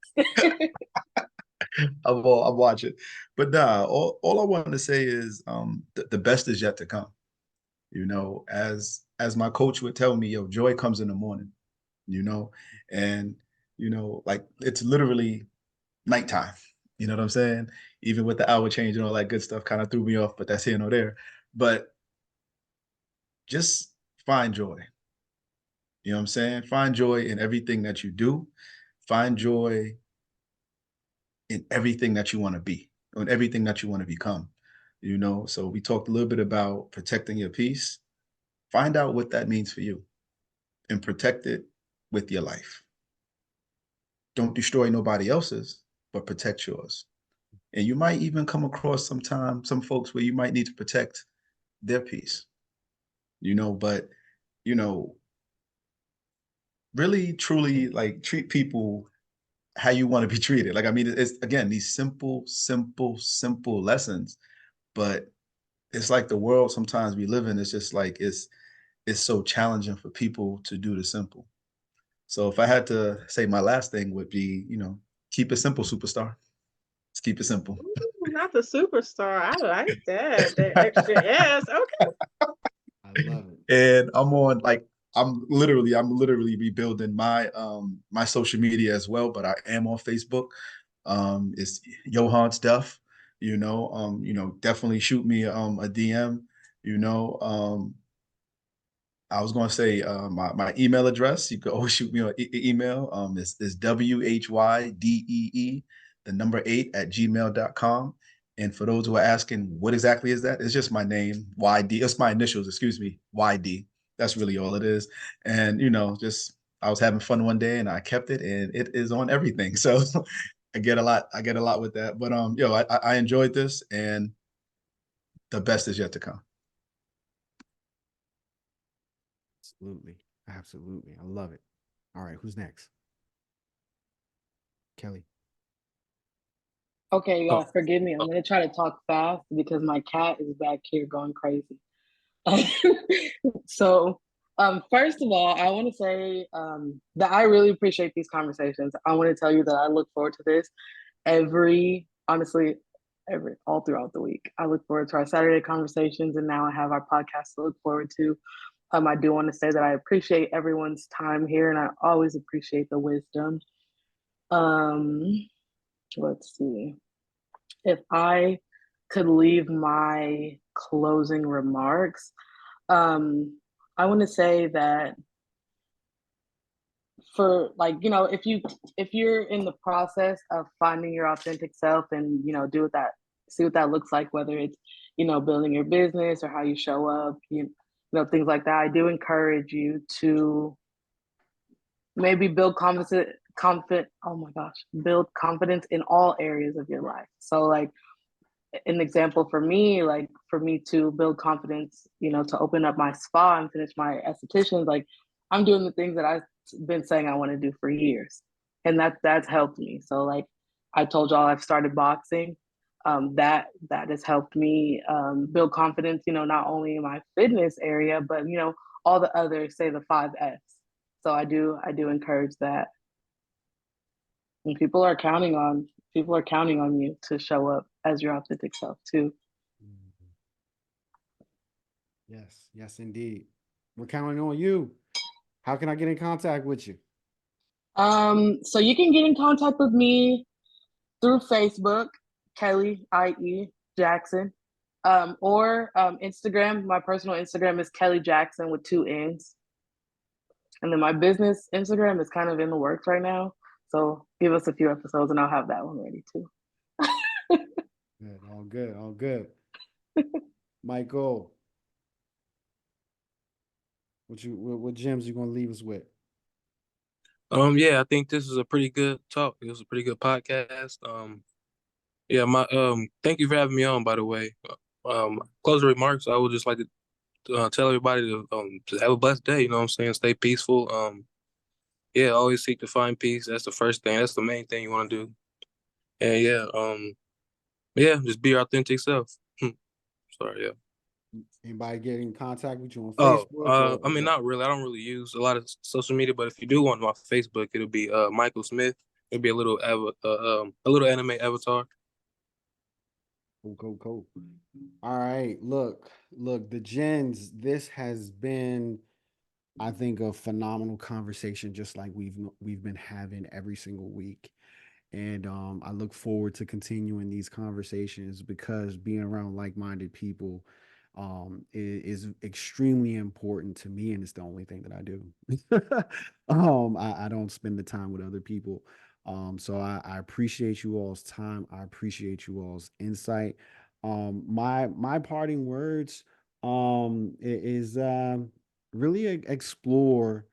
I'm watching. But nah, all I wanted to say is the best is yet to come. As my coach would tell me, yo, joy comes in the morning. And like, it's literally nighttime. You know what I'm saying? Even with the hour change and all that good stuff kind of threw me off, but that's here nor there. But just find joy. You know what I'm saying? Find joy in everything that you do. Find joy in everything that you want to be, or in everything that you want to become. So we talked a little bit about protecting your peace. Find out what that means for you and protect it with your life. Don't destroy nobody else's, but protect yours. And you might even come across some folks where you might need to protect their peace. but you know, really truly like treat people how you want to be treated. Like, I mean, it's again these simple lessons, but it's like the world sometimes we live in. It's just like it's so challenging for people to do the simple. So if I had to say my last thing would be, keep it simple, superstar. Let's keep it simple. Ooh, not the superstar. I like that. The extra S. Okay. I love it. And I'm literally rebuilding my social media as well, but I am on Facebook. It's Johan Stuff, definitely shoot me a DM, you know. I was going to say my email address. You can always shoot me an email. It's WHYDEE, the number 8 at gmail.com. And for those who are asking, what exactly is that? It's just my name, YD. It's my initials, excuse me, YD. That's really all it is. And, just I was having fun one day and I kept it and it is on everything. So I get a lot with that. But I enjoyed this and the best is yet to come. Absolutely. Absolutely. I love it. All right. Who's next? Kelly. Okay, Oh, y'all, forgive me. I'm gonna try to talk fast because my cat is back here going crazy. So, first of all, I want to say that I really appreciate these conversations. I want to tell you that I look forward to this honestly, every all throughout the week. I look forward to our Saturday conversations, and now I have our podcast to look forward to. I do want to say that I appreciate everyone's time here, and I always appreciate the wisdom. Um, let's see. If I could leave my closing remarks, I want to say that for like, if you're in the process of finding your authentic self and, do what that see what that looks like, whether it's, building your business or how you show up, things like that. I do encourage you to maybe oh my gosh, build confidence in all areas of your life. So like an example for me, like for me to build confidence, to open up my spa and finish my estheticians, like I'm doing the things that I've been saying I want to do for years. And that's helped me. So like I told y'all I've started boxing. That has helped me build confidence, not only in my fitness area, but all the others, say the 5S. So I do encourage that. And people are counting on you to show up as your authentic self too. Mhm. Yes. Yes, indeed. We're counting on you. How can I get in contact with you? So you can get in contact with me through Facebook, Kelly IE Jackson, or Instagram. My personal Instagram is Kelly Jackson with 2 N's, and then my business Instagram is kind of in the works right now. So give us a few episodes, and I'll have that one ready too. Good. All good. All good. Michael, what gems you gonna leave us with? Yeah, I think this is a pretty good talk. It was a pretty good podcast. Yeah, thank you for having me on, by the way. Closing remarks, I would just like to tell everybody to have a blessed day, you know what I'm saying? Stay peaceful. Yeah, always seek to find peace. That's the first thing. That's the main thing you want to do. And yeah, just be your authentic self. Sorry, yeah. Anybody get in contact with you on Oh, Facebook I or mean, what? not really. I don't really use a lot of social media, but if you do want my Facebook, it'll be Michael Smith. It'll be a little anime avatar. Cool, cool, cool. All right. Look, the gens, this has been, I think, a phenomenal conversation, just like we've been having every single week. And I look forward to continuing these conversations because being around like-minded people is extremely important to me, and it's the only thing that I do. I don't spend the time with other people. So I appreciate you all's time. I appreciate you all's insight. My parting words is really explore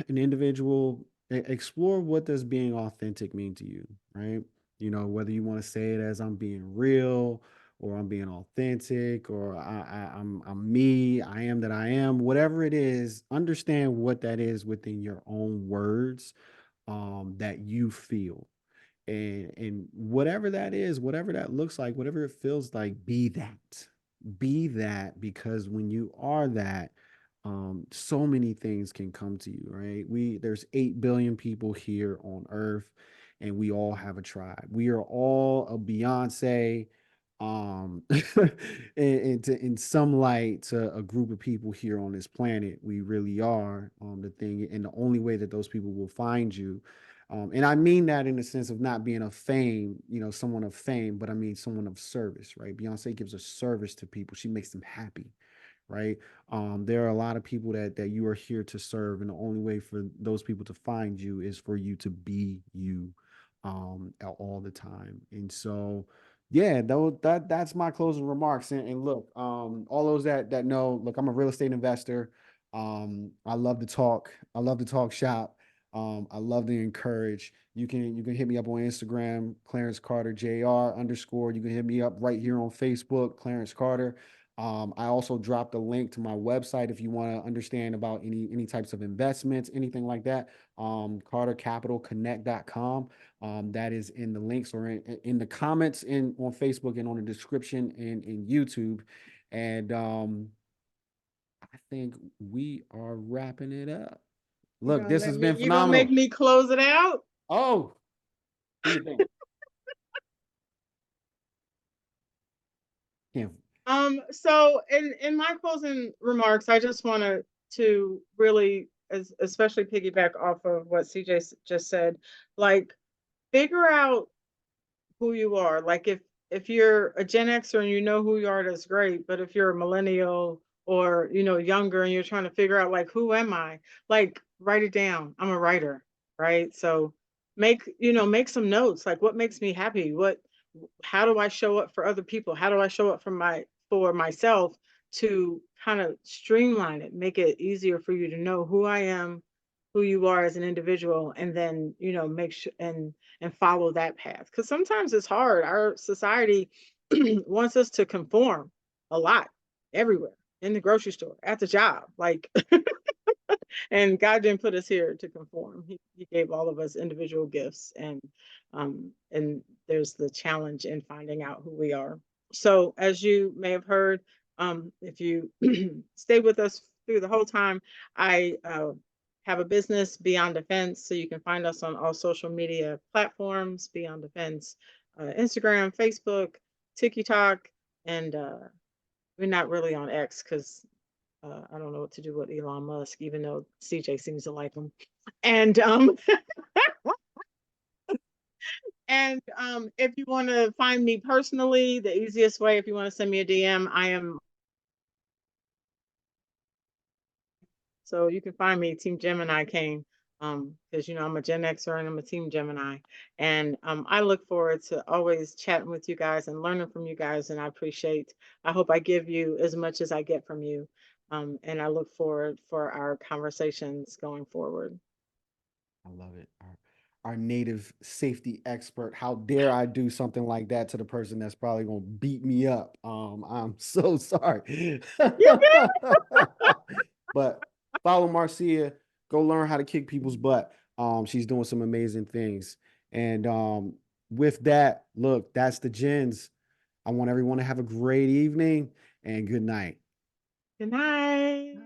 an individual explore what does being authentic mean to you, right? Whether you want to say it as I'm being real, or I'm being authentic, or I'm me, I am that I am, whatever it is, understand what that is within your own words, that you feel. And whatever that is, whatever that looks like, whatever it feels like, be that. Be that, because when you are that, so many things can come to you, right? There's 8 billion people here on earth, and we all have a tribe. We are all a Beyonce, in some light, to a group of people here on this planet. We really are, the thing, and the only way that those people will find you, and I mean that in the sense of not being a fame, someone of fame, but I mean someone of service, right? Beyonce gives a service to people. She makes them happy, right? There are a lot of people that you are here to serve, and the only way for those people to find you is for you to be you, all the time. And so, yeah, that's my closing remarks. And look, all those that know, look, I'm a real estate investor. I love to talk. I love to talk shop. I love to encourage. You can hit me up on Instagram, Clarence Carter JR _. You can hit me up right here on Facebook, Clarence Carter. I also dropped a link to my website if you want to understand about any types of investments, anything like that. CarterCapitalConnect.com. That is in the links, or in the comments on Facebook, and on the description in YouTube. And I think we are wrapping it up. Look, this has been You gonna make phenomenal. me close it out? Oh, do you think? Yeah. So in my closing remarks, I just want to really, especially piggyback off of what CJ just said, like, figure out who you are. Like, if you're a Gen Xer and you know who you are, that's great. But if you're a millennial, or younger, and you're trying to figure out, like, who am I? Like, write it down. I'm a writer, right? So make some notes. Like, what makes me happy? How do I show up for other people? How do I show up for myself, to kind of streamline it, make it easier for you to know who I am, who you are as an individual, and then, make sure and follow that path. Because sometimes it's hard. Our society wants us to conform a lot, everywhere, in the grocery store, at the job, like. And God didn't put us here to conform. He gave all of us individual gifts, and there's the challenge in finding out who we are. So, as you may have heard, if you stay with us through the whole time, I have a business, Beyond Defense. So you can find us on all social media platforms, Beyond Defense, Instagram, Facebook, TikTok, and we're not really on X, because I don't know what to do with Elon Musk, even though CJ seems to like him. And if you want to find me personally, the easiest way, if you want to send me a DM, I am. So you can find me Team Gemini Kane, because I'm a Gen Xer and I'm a Team Gemini, and I look forward to always chatting with you guys and learning from you guys, and I hope I give you as much as I get from you, and I look forward for our conversations going forward. I love it. Our native safety expert. How dare I do something like that to the person that's probably gonna beat me up? I'm so sorry. But follow Marcia. Go learn how to kick people's butt. She's doing some amazing things. And with that, look, that's the gens. I want everyone to have a great evening and good night. Good night.